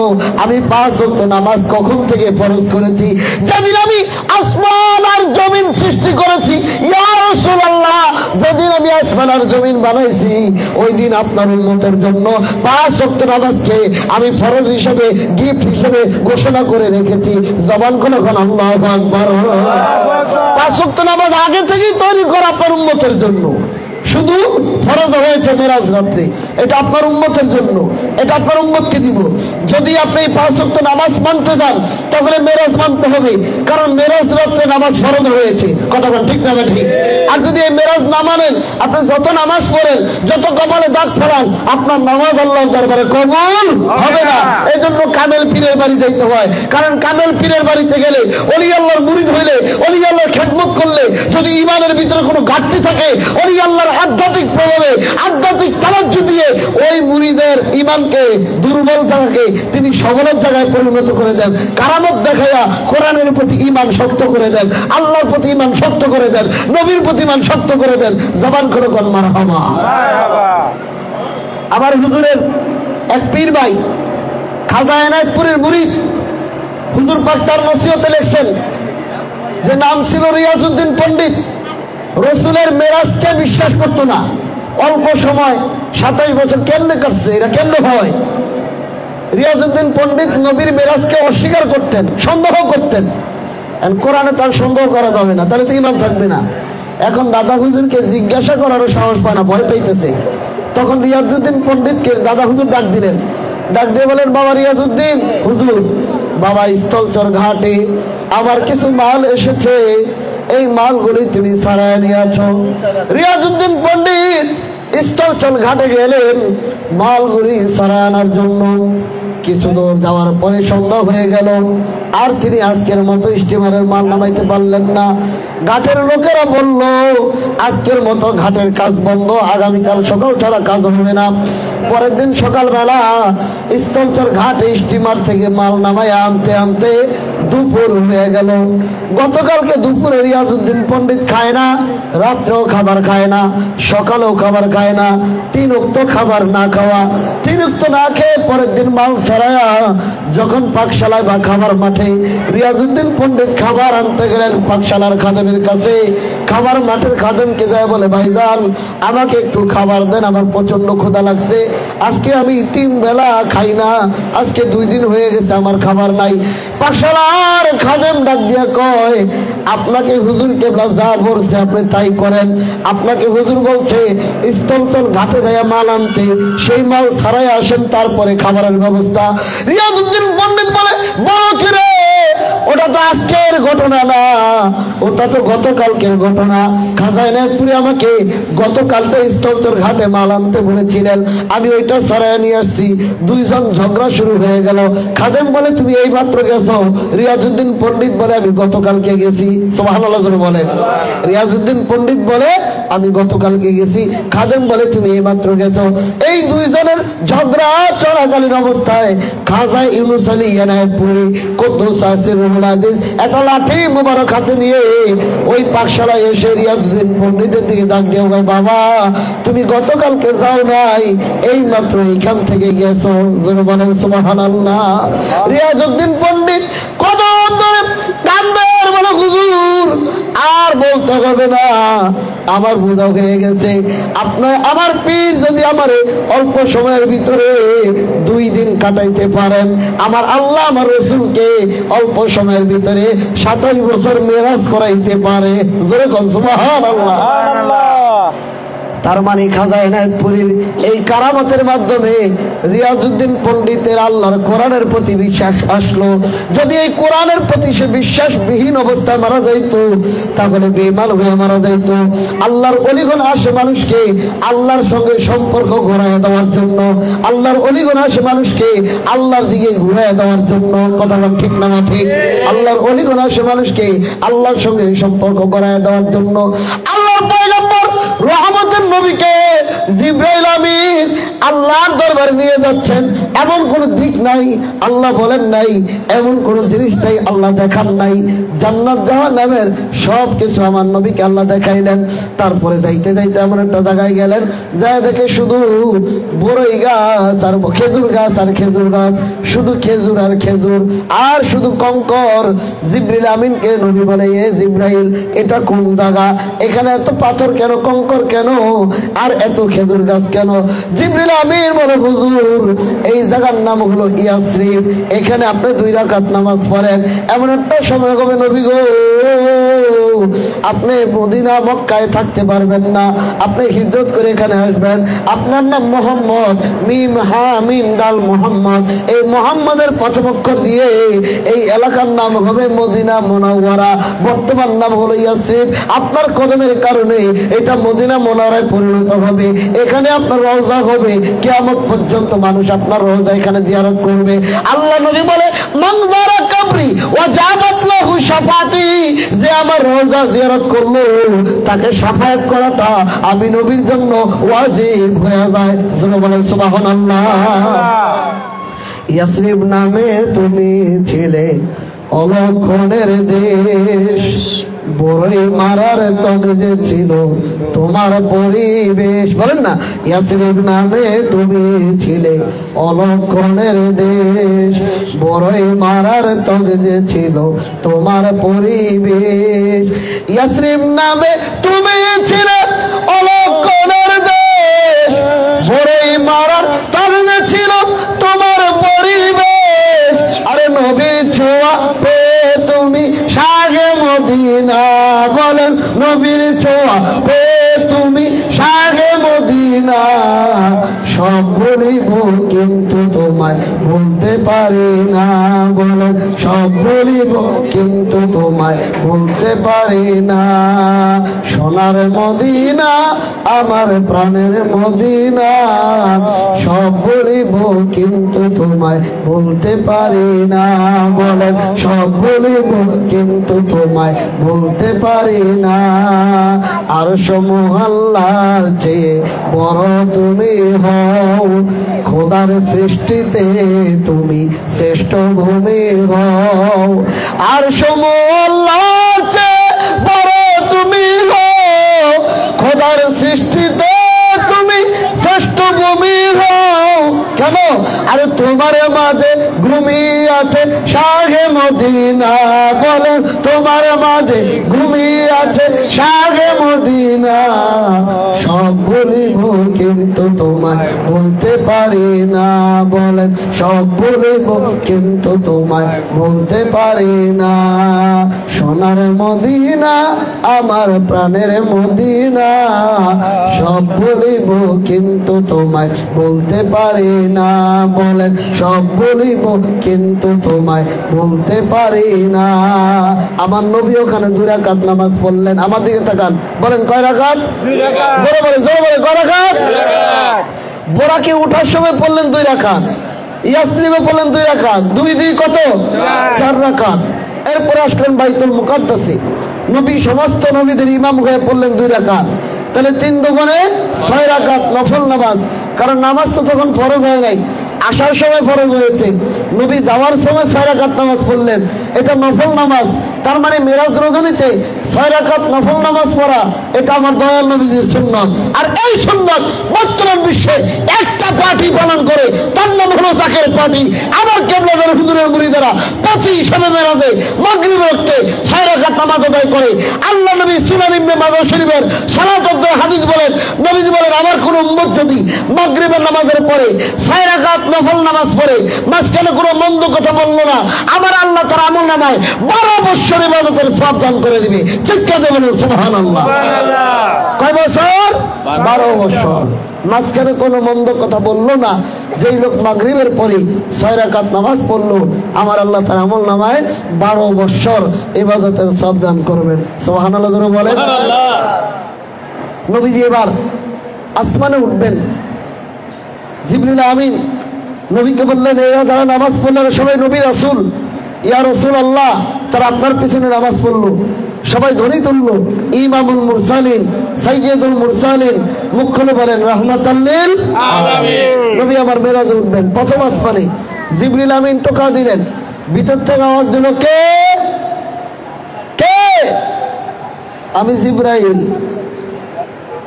আমি 5 ওয়াক্ত নামাজ কখন থেকে ফরজ করেছি? যেদিন আমি আসমান আর জমিন সৃষ্টি করেছি। ইয়া রাসূলুল্লাহ, যেদিন আমি আসমান আর জমিন বানাইছি, ওই দিন আপনার উম্মতের জন্য 5 ওয়াক্ত নামাজকে আমি ফরজ হিসেবে, গিফট হিসেবে ঘোষণা করে রেখেছি। জবান খুলে এখন আল্লাহু আকবার। 5 ওয়াক্ত নামাজ আগে থেকেই তৈরি করা আপনার উম্মতের জন্য, শুধু ফরজ হয়েছে মেরাজ রাত্রে। এটা আপনার উম্মতের জন্য, এটা আপনার উম্মতকে দিব। যদি আপনি 5 ওয়াক্ত নামাজ মানতে যান, তাহলে মেরাজ মানতে হবে, কারণ মেরাজ রাত্রে নামাজ ফরজ হয়েছে। কথা বলেন ঠিক না ঠিক? আর যদি এই মেরাজ না মানেন, আপনি যত নামাজ পড়েন, যত কপালে দাগ ফেলান, আপনার নামাজ আল্লাহর দরবারে কবুল হবে না। এই জন্য কামেল পীরের বাড়ি যাইতে হয়, কারণ কামেল পীরের বাড়িতে গেলে, ওলি আল্লাহর মুরিদ হইলে, ওলি আল্লাহর খেদমত করলে যদি ইমানের ভিতরে কোনো ঘাটতি থাকে, ওলি আল্লাহর আধ্যাত্মিক প্রভাবে, আধ্যাত্মিক তাওয়াজ্জু দিয়ে ওই মুরিদের ইমানকে, দুর্বল জায়গাকে তিনি সবলের জায়গায় পরিণত করে দেন। কারামত দেখাইয়া কোরআনের প্রতি ঈমান শক্ত করে দেন, আল্লাহর প্রতি ঈমান শক্ত করে দেন, নবীর প্রতি ঈমান শক্ত করে দেন। জবান করে কোন মারহাবা। আবার হুজুরের এক পীর ভাই খাজা এনায়েতপুরের মুরিদ, হুজুর পাক তার নসিহতে লিখছেন যে নাম ছিল রিয়াজউদ্দিন পণ্ডিত। রসুলের মেরাজকে বিশ্বাস করতো না। অল্প সময় 27 বছর কেমনে কাটছে, এটা কেমনে হয়? রিয়াজউদ্দিন পণ্ডিত নবীর মেরাজকে অস্বীকার করতেন, সন্দেহ করতেন। কোরআনে তার সন্দেহ করা যাবে না, তাহলে তো ঈমান থাকবে না। এখন দাদা হুজুরকে জিজ্ঞাসা করারও সাহস পায় না, ভয় পাইতেছে। তখন রিয়াজউদ্দিন পণ্ডিতকে দাদা হুজুর ডাক দিলেন, ডাক দিয়ে বলেন, বাবা রিয়াজউদ্দিন হুজুর, বাবা স্থলচর ঘাটে আমার কিছু মাল এসেছে, এই মালগুলি তুমি ছাড়াই নিয়ে আছো। রিয়াজউদ্দিন পণ্ডিত স্থলচর ঘাটে গেলেন মালগুলি ছাড়াই আনার জন্য। কিছু দূর যাওয়ার পরে সন্ধ্যা হয়ে গেল, আর তিনি আজকের মতো স্টিমারের মাল নামাইতে পারলেন না। ঘাটের লোকেরা বলল, আজকের মতো ঘাটের কাজ বন্ধ, আগামীকাল সকাল ছাড়া কাজ হবে না। পরের দিন সকালবেলা স্থলচর ঘাটে স্টিমার থেকে মাল নামাই আনতে আনতে দুপুর হয়ে গেল। গতকালকে দুপুরে রিয়াজউদ্দিন পণ্ডিত খায় না, রাত্রেও খাবার খায় না, সকালেও খাবার খায় না। 3 ওয়াক্ত খাবার না খাওয়া, 3 ওয়াক্ত না খেয়ে পরের দিন মাল ছাড়ায়া যখন পাকশালায় বা খাবার মাঠে রিয়াজউদ্দিন পণ্ডিত খাবার আনতে গেলেন পাকশালার খাদেমের কাছে। খাবার মাঠের খাদেমকে যায় বলে, ভাইজান আমাকে একটু খাবার দেন, আমার প্রচন্ড ক্ষুধা লাগছে, আজকে আমি 3 বেলা খাই না, আজকে 2 দিন হয়ে গেছে আমার খাবার নাই। পাকশালার খাদেম ডাক দিয়া কয়, আপনাকে হুজুর কেবলা যা বলছে আপনি তাই করেন। আপনাকে হুজুর বলছে স্থলচর ঘাটে যায় মাল আনতে, সেই মাল ছাড়াই আসেন, তারপরে খাবারের ব্যবস্থা। রিয়াজউদ্দিন পণ্ডিত বলে, বড় কিরে, ওটা তো আজকের ঘটনা না, ওটা তো গতকালকের ঘটনা। খাজা এনায়েতপুরে আমাকে গতকালকে স্থলচর ঘাটে মাল আনতে বলেছিলেন, আমি ওইটা ছাড়াই নিয়ে আসছি। 2 জন ঝগড়া শুরু হয়ে গেল। খাদেম বলে, তুমি এই মাত্র গেছো? রিয়াজউদ্দিন পণ্ডিত বলে, আমি গতকালকে গেছি। সুবহানাল্লাহ বলে। রিয়াজউদ্দিন পণ্ডিত বলে, আমি গতকালকে গেছি। খাদেম বলে, তুমি এই মাত্র গেছো। এই 2 জনের ঝগড়া চলাকালীন অবস্থায় খাজা ইউনুস আলী এনায়েতপুরি কুদ্দুস আসিরুল আজিজ একটা লাঠি মুবারক হাতে নিয়ে ওই পাকশালায় এসে রিয়াজউদ্দিন পণ্ডিতের দিকে ডাক দিয়ে, বাবা তুমি গতকালকে যাও নাই, এই মাত্র এইখান থেকে গেছো। জোরে বলেন সুবহানাল্লাহ। রিয়াজউদ্দিন পণ্ডিত কদম ধরে কান্দের বলে, হুজুর আর বলতে হবে না, আমার বোঝা হয়ে গেছে। আপনার আমার পীর যদি আমার অল্প সময়ের ভিতরে 2 দিন কাটাইতে পারেন, আমার আল্লাহ আমার রসুলকে অল্প সময়ের ভিতরে 27 বছর মেরাজ করাইতে পারে। জোরে কোন সুবহানাল্লাহ। তার মানে খাজা এনায়েতপুরীর এই কারামতের মাধ্যমে রিয়াজউদ্দিন পণ্ডিতের আল্লাহর কোরআনের প্রতি বিশ্বাস আসলো। যদি এই কোরআনের প্রতি সে বিশ্বাসবিহীন অবস্থায় মারা যাইত, তাহলে বেঈমান হয়ে মারা যাইত। আল্লাহর ওলিগণ আসে মানুষকে আল্লাহর সঙ্গে সম্পর্ক ঘুরাইয়া দেওয়ার জন্য, আল্লাহর ওলিগণ আসে মানুষকে আল্লাহর দিকে ঘুরাইয়া দেওয়ার জন্য। কথা বল ঠিক না ঠিক? আল্লাহর ওলিগণ আসে মানুষকে আল্লাহর সঙ্গে সম্পর্ক ঘুরাইয়া দেওয়ার জন্য। আল্লাহর পয়গম্বর রহমতের নবীকে জিবরাইল আমিন আল্লাহর দরবারে নিয়ে যাচ্ছেন, এমন কোন দিক নাই আল্লাহ বলেন নাই, এমন কোন জিনিস নাই আল্লাহ দেখান নাই। জান্নাত জাহান্নামের সব কিছু আমার নবীকে আল্লাহ দেখাইলেন। তারপরে যাইতে যাইতে এমন একটা জায়গায় গেলেন, যায় দেখে শুধু বড়ই গাছ আর খেজুর গাছ আর খেজুর গাছ, শুধু খেজুর আর খেজুর আর শুধু কঙ্কর। জিবরাইল আমিনকে নবী বলে, এ জিবরাইল এটা কোন জায়গা? এখানে এত পাথর কেন, কঙ্কর কেন, আর এত খেজুর গাছ কেন? জিবরাইল আমিন বলে, হুজুর এই জায়গার নাম হলো ইয়াসরিব, এখানে আপনি 2 রাকাত নামাজ পড়েন। এমন একটা সময় হবে নবী গো আপনি মদিনা মক্কায় থাকতে পারবেন না, আপনি হিজরত করে এখানে আসবেন। আপনার নাম মোহাম্মদ, মিম হা মিম দাল মোহাম্মদ। এই মোহাম্মদের প্রথম অক্ষর দিয়ে এই এলাকার নাম হবে মদিনা মুনাওয়ারা, বর্তমান নাম হলো ইয়াসরিব। আপনার কদমের কারণে এটা মদিনা মুনাওয়ারায় পরিণত হবে। এখানে আপনার রওজা হবে, কিয়ামত পর্যন্ত মানুষ আপনার রওজা এখানে জিয়ারত করবে। আল্লাহ নবী বলে মান যারা কবরি ওয়া জাবাত লাহু শাফাতি, যে আমার রওজা জিয়ারত করলো তাকে শাফায়াত করাটা আমি নবীর জন্য ওয়াজিব হয়ে যায়। বলেন সুবহানাল্লাহ। ইয়াসরিব নামে তুমি ছিলে অলক্ষণের দেশ, বড়ই মারার তবে যে ছিল তোমার পরিবেশ। বলেন না, ইয়াসরিব নামে তুমি ছিলে অলক্ষণের দেশ, বড়ই মারার তবে যে ছিল তোমার পরিবেশ। ইয়াসরিব নামে তুমি ছিলে অলক্ষণের দেশ, বড়ই মারার তবে যে ছিল তোমার পরিবেশ। আরে নবীর ছোঁয়া পেয়ে তুমি শাহে মদিনা, বলেন নবীর ছোঁয়া পেয়ে তুমি শাহে মদিনা। সব বলিব কিন্তু তোমায় বলতে পারি না, বলেন সব বলিব কিন্তু তোমায় বলতে পারি না। সোনার মদিনা আমার প্রাণের মদিনা, সব বলিব কিন্তু তোমায় বলতে পারি না, বলেন সব বলিব কিন্তু তোমায় বলতে পারি না। আরশ মহল্লার চেয়ে বড় তুমি হও, খোদার সৃষ্টিতে তুমি শ্রেষ্ঠ ভূমি হও। আরশ মহল্লার চেয়ে বড় তুমি হও, খোদার সৃষ্টিতে তুমি শ্রেষ্ঠ ভূমি হও। কেন? আরে তোমার মাঝে ঘুমিয়ে আছে শাহে মদিনা, বলেন তোমার মাঝে ঘুমিয়ে আছে শাহে মদিনা। সব বলিব কিন্তু তোমায় বলতে পারি না, বলেন সব বলিব কিন্তু তোমায় বলতে পারি না। সোনার মদিনা আমার প্রাণের মদিনা, সব বলিব কিন্তু তোমায় বলতে পারি না, বলেন সব বলিব কিন্তু তোমায় বলতে পারি না। আমার নবী ওখানে 2 রাকাত নামাজ পড়লেন। আমার দিকে তাকান, বলেন কয় রাকাত? 2 রাকাত। জোরে বলে, জোরে বলে, কয় রাকাত? 2 রাকাত। বোরাকে ওঠার সময় পড়লেন 2 রাকাত, ইয়াসরিবে পড়লেন 2 রাকাত, 2 2 কত? 4 রাকাত। এরপর আসলেন বাইতুল মুকাদ্দাসে, নবী সমস্ত নবীদের ইমাম হয়ে পড়লেন 2 রাকাত। তাহলে 3 দুগুণে 6 রাকাত নফল নামাজ। কারণ নামাজ তো তখন ফরজ হয় নাই, আসার সময় ফরজ হয়েছে। নবী যাওয়ার সময় 6 রাকাত নামাজ পড়লেন, এটা নফল নামাজ। তার মানে মেরাজ রজনীতে 6 রাকাত নফল নামাজ পড়া এটা আমার দয়াল নবীজির সুন্নাত। আর এই সুন্নাত বর্তমান বিশ্বে একটা পার্টি পালন করে, তার নাম হলো জাকের পার্টি। আমার কেবলাদার হুজুরের মুরিদারা প্রতি শবে মেরাজে মাগরিব ওয়াক্তে 6 রাকাত নামাজ আদায় করে। আল্লাহ নবী সুনান ইবনে মাজাহ শরীফের সালাত হাদিস বলেন, নবীজি বলেন আমার কোন উম্মত যদি মাগরিবের নামাজের পরে 6 রাকাত নফল নামাজ পড়ে, মাঝখানে কোনো মন্দ কথা বললো না, আমার আল্লাহ তার আমল নামায় 12 বছর ইবাদতের সওয়াব দান করে দিবে। চিৎকার দেবেন সুবহানাল্লাহ। কয় বছর? 12 বছর। মাঝখানে কোনো মন্দ কথা বললো না। যেই লোক মাগরিবের পরে 6 রাকাত নামাজ পড়লো, আমার আল্লাহ তার আমল নামায় 12 বছর ইবাদতের সওয়াব দান করবেন। সুবহানাল্লাহ জোরে বলেন। নবীজি এবার আসমানে উঠবেন। জিবরিল আমিন নবীকে বললেন, এরা যারা নামাজ পড়লেন সবাই নবী রাসূল, ইয়া রাসূলুল্লাহ, তারা আপনার পিছনে নামাজ পড়লো। সবাই ধ্বনি তুললো, ইমামুল মুরসালিন, সাইয়্যিদুল মুরসালিন, মুখ খুলে বলেন রাহমাতাল লিল আলামিন। নবী আমার মেরাজে উঠবেন প্রথম আসমানে। জিবরিল আমিন টোকা দিলেন, ভিতর থেকে আওয়াজ দিল, কে কে? আমি জিবরাইল।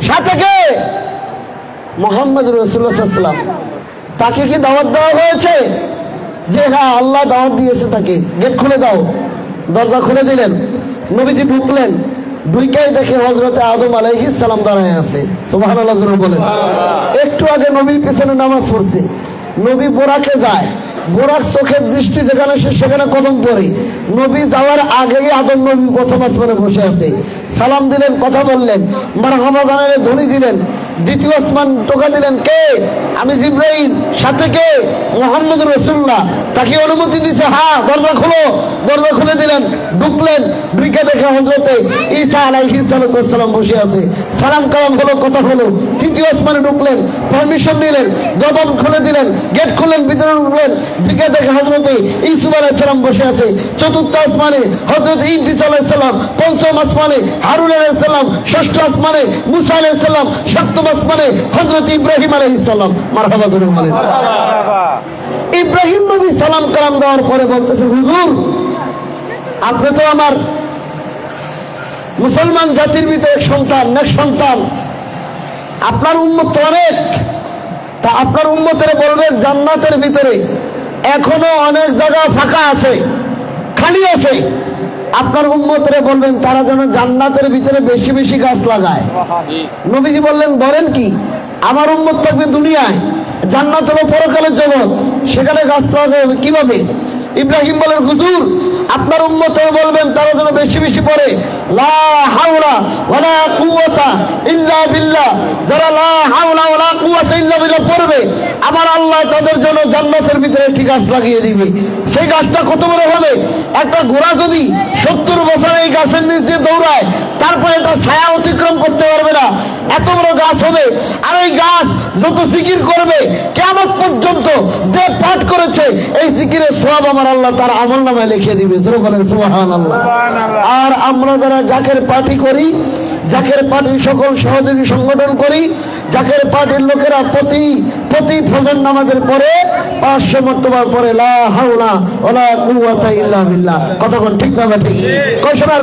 সাথে কে? মুহাম্মদ রাসূলুল্লাহ সাল্লাল্লাহু আলাইহি ওয়াসাল্লাম। তাকে কি দাওয়াত দেওয়া হয়েছে? যে হ্যাঁ, আল্লাহ দাওয়াত দিয়েছে তাকে। গেট খুলে দাও। দরজা খুলে দিলেন। নবীজি ঢুকলেন। ঢুকেই দেখে হযরত আদম আলাইহিস সালাম দাঁড়ায় আছে। সুবহানাল্লাহ জোরে বলেন। একটু আগে নবীর পিছনে নামাজ পড়ছে। নবী বোরাকে যায়, গোরার চোখের দৃষ্টি যেখানে সেখানে কদম পড়ে। নবী যাওয়ার আগেই আদম নবী প্রথম আসমানে বসে আছে, সালাম দিলেন, কথা বললেন, মারহাবা জানালেন, ধ্বনি দিলেন। দ্বিতীয় আসমান টোকা দিলেন, কে? আমি জিবরাইল। সাথে কে? মুহাম্মদুর রাসূলুল্লাহ। তাকে অনুমতি দিছে, হ্যাঁ দরজা খোলো। দরজা খুলে দিলেন, ঢুকলেন। ঢুকে দেখে হযরতে ঈসা আলাইহিস সালাম বসে আছে, সালাম কালাম হলো, কথা হলো। তৃতীয় আসমানে ঢুকলেন, পারমিশন দিলেন, দরজা খুলে দিলেন, গেট খুললেন, ভিতরে ঢুকলেন। ঢুকে দেখে হযরতে ইউসুফ আলাইহিস সালাম বসে আছে। চতুর্থ আসমানে হযরতে ইদ্রিস আলাইহিস সালাম। পঞ্চম আসমানে হারুন আলাইহিস সালাম। ষষ্ঠ আসমানে মুসা আলাইহিস সালাম। সপ্তম আসমানে হযরত ইব্রাহিম আলাইহিস সালাম। মারহাবা জোরে বলেন। ইব্রাহিম নবী সালাম কালাম দেওয়ার পরে বলতেছে, হুজুর আপনি তো আমার মুসলমান জাতির ভিতরে সন্তান, নেক্সট সন্তান, আপনার উম্মত তো অনেক, তা আপনার উম্মতের বলবেন জান্নাতের ভিতরে এখনো অনেক জায়গা ফাঁকা আছে, খালি আছে। আপনার উম্মতরে বলবেন তারা যেন জান্নাতের ভিতরে বেশি বেশি গাছ লাগায়। নবীজি বললেন, বলেন কি? আমার উম্মত থাকবে দুনিয়ায়, জান্নাত হলো পরকালের জগৎ, সেখানে গাছ লাগাবে কিভাবে? ইব্রাহিম বলেন, হুজুর আপনার উম্মতরে বলবেন তারা যেন বেশি বেশি পড়ে লা হাওলা ওয়ালা কুওয়াতা ইল্লা বিল্লাহ। যারা লা হাওলা ওয়ালা কুওয়াতা ইল্লা বিল্লাহ পড়বে, আমার আল্লাহ তাদের জন্য জান্নাতের ভিতরে একটি গাছ লাগিয়ে দিবে। সেই গাছটা কত বড় হবে? একটা ঘোড়া যদি 70 বছর এই গাছের নিচ দিয়ে দৌড়ায়, তারপরে এটা ছায়া অতিক্রম করতে পারবে না, এত বড় গাছ হবে। আর এই গাছ যত জিকির করবে কিয়ামত পর্যন্ত, যে পাঠ করেছে এই জিকিরের সওয়াব আমার আল্লাহ তার আমলনামায় লিখে দিবে। সুবহানাল্লাহ। আর আমরা যারা জাকের পার্টি করি, জাকের পার্টির সকল সহযোগী সংগঠন করি, জাকের পার্টির লোকেরা প্রতি ফজর নামাজের পরে 500 মর্তবার পরে লা হাওলা ওয়ালা কুওয়াতা ইল্লা বিল্লাহ। কতক্ষণ ঠিক না ঠিক? কয়শবার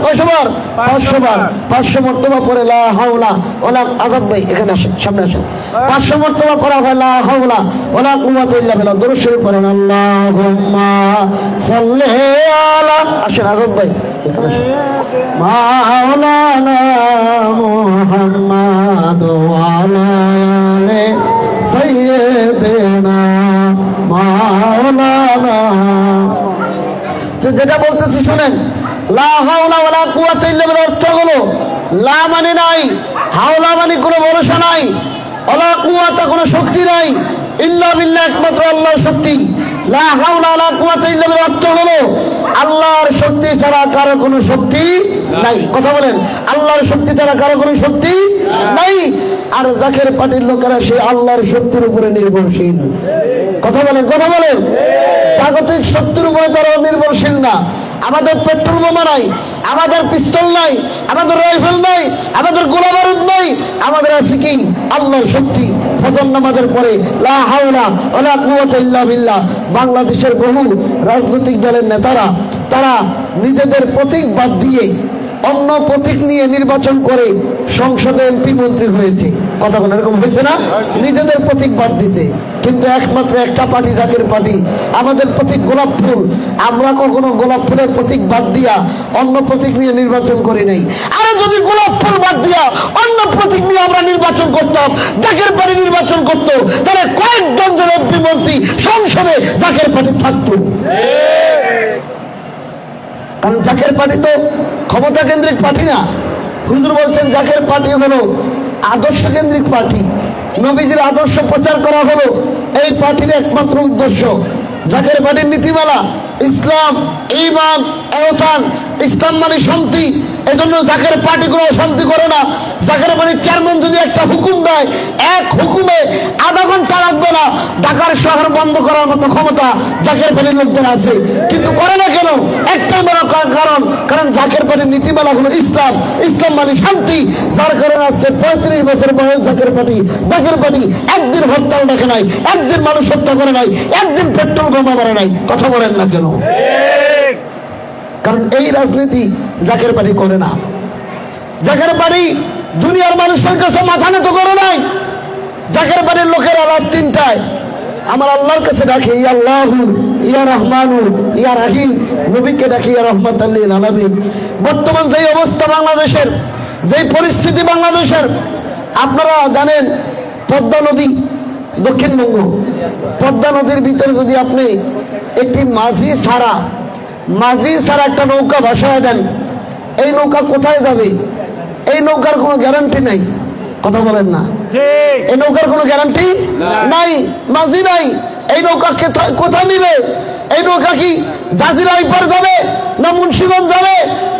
500 বার 500 মর্তবা পরে লা হাওলা ওয়ালা। আজাদ ভাই এখানে আসেন, সামনে আসেন। 500 মর্তবা করা হয় লা হাওলা ওয়ালা কুওয়াতা ইল্লা বিল্লাহ। দরুদ শরীফ পড়েন, আল্লাহুম্মা সাল্লি আলা। আসেন আজাদ ভাই এখানে আসেন। মাওলানা মুহাম্মদ ওয়া আলা আলি সাইয়্যিদিনা মাওলানা। তো যেটা বলতেছি শুনেন, লা হাওলা ওয়ালা কুওয়াতা ইল্লা বিল্লাহ অর্থ হলো লা মানে নাই, হাওলা মানে কোনো ভরসা নাই, ওয়ালা কুওয়াতা কোনো শক্তি নাই, ইল্লা বিল্লাহ একমাত্র আল্লাহর শক্তি। লা হাওলা ওয়ালা কুওয়াতা ইল্লা বিল্লাহ অর্থ হলো আল্লাহর শক্তি ছাড়া কারো কোনো শক্তি নাই। কথা বলেন, আল্লাহর শক্তি ছাড়া কারো কোনো শক্তি নাই। আর জাকের পার্টির লোকেরা সে আল্লাহর শক্তির উপরে নির্ভরশীল। কথা বলেন, কথা বলেন। জাগতিক শক্তির উপরে তারা নির্ভরশীল না। আমাদের পেট্রোল বোমা নাই, আমাদের পিস্তল নাই, আমাদের রাইফেল নাই, আমাদের গোলা বারুদ নাই, আমাদের আছে কি? আল্লাহর শক্তি। ফজর নামাজের পরে লা হাওলা ওয়ালা কুওয়াতা ইল্লা বিল্লাহ। বাংলাদেশের বহু রাজনৈতিক দলের নেতারা তারা নিজেদের প্রতীক বাদ দিয়ে অন্য প্রতীক নিয়ে নির্বাচন করে সংসদে এমপি মন্ত্রী হয়েছে। কথা বলে এরকম হয়েছে না? নিজেদের প্রতীক বাদ দিতে। কিন্তু একমাত্র একটা পার্টি, জাকের পার্টি, আমাদের প্রতীক গোলাপ ফুল। আমরা কখনো গোলাপ ফুলের প্রতীক বাদ দিয়া অন্য প্রতীক নিয়ে নির্বাচন করি নাই। আরে যদি গোলাপ ফুল বাদ দিয়া অন্য প্রতীক নিয়ে আমরা নির্বাচন করতাম, জাকের পার্টি নির্বাচন করতো, তাহলে কয়েক ডজন এমপি মন্ত্রী সংসদে জাকের পার্টি থাকতো। কারণ জাকের পার্টি তো ক্ষমতা কেন্দ্রিক পার্টি না। হুজুর বলছেন জাকের পার্টি হলো আদর্শ কেন্দ্রিক পার্টি। নবীজির আদর্শ প্রচার করা হলো এই পার্টির একমাত্র উদ্দেশ্য। জাকের পার্টির নীতিমালা ইসলাম, ঈমান, ইহসান। ইসলাম মানে শান্তি, এজন্য জাকের পার্টি কোনো শান্তি করে না। জাকের পার্টির চেয়ারম্যান যদি একটা হুকুম দেয়, এক হুকুমে আধা ঘন্টা লাগবে না ঢাকার শহর বন্ধ করার মতো ক্ষমতা জাকের পার্টির লোকদের আছে। কিন্তু করে না কেন? একটাই বড় কারণ জাকের পার্টির নীতিমালা হলো ইসলাম, ইসলাম মানে শান্তি। যার কারণে আছে 35 বছর বয়স জাকের পার্টি একদিন হরতাল দেখে নাই, একদিন মানুষ হত্যা করে নাই, একদিন পেট্রোল বোমা মারে নাই। কথা বলেন না কেন? কারণ এই রাজনীতি জাকের পার্টি করে না। জাকের পার্টি দুনিয়ার মানুষের কাছে মাথা নত করে নাই। জাকের পার্টির লোকেরা রাত 3টায় আমার আল্লাহর কাছে ডাকে, ইয়া আল্লাহু ইয়া রহমানু ইয়া রাহিম। নবীকে ডাকে ইয়া রাহমাতাল লিল আলামিন। বর্তমান যেই অবস্থা বাংলাদেশের, যেই পরিস্থিতি বাংলাদেশের, আপনারা জানেন পদ্মা নদী, দক্ষিণবঙ্গ পদ্মা নদীর ভিতরে যদি আপনি একটি মাঝি ছাড়া একটা নৌকা ভাসায় দেন, এই নৌকা কোথায় যাবে? এই নৌকার কোনো গ্যারান্টি নাই। কথা বলেন না? এই নৌকার কোনো গ্যারান্টি নাই, মাঝি নাই। এই নৌকা কোথায় নিবে? এই নৌকা কি জাজিরা ওইপার যাবে, না মুন্সিগঞ্জ যাবে,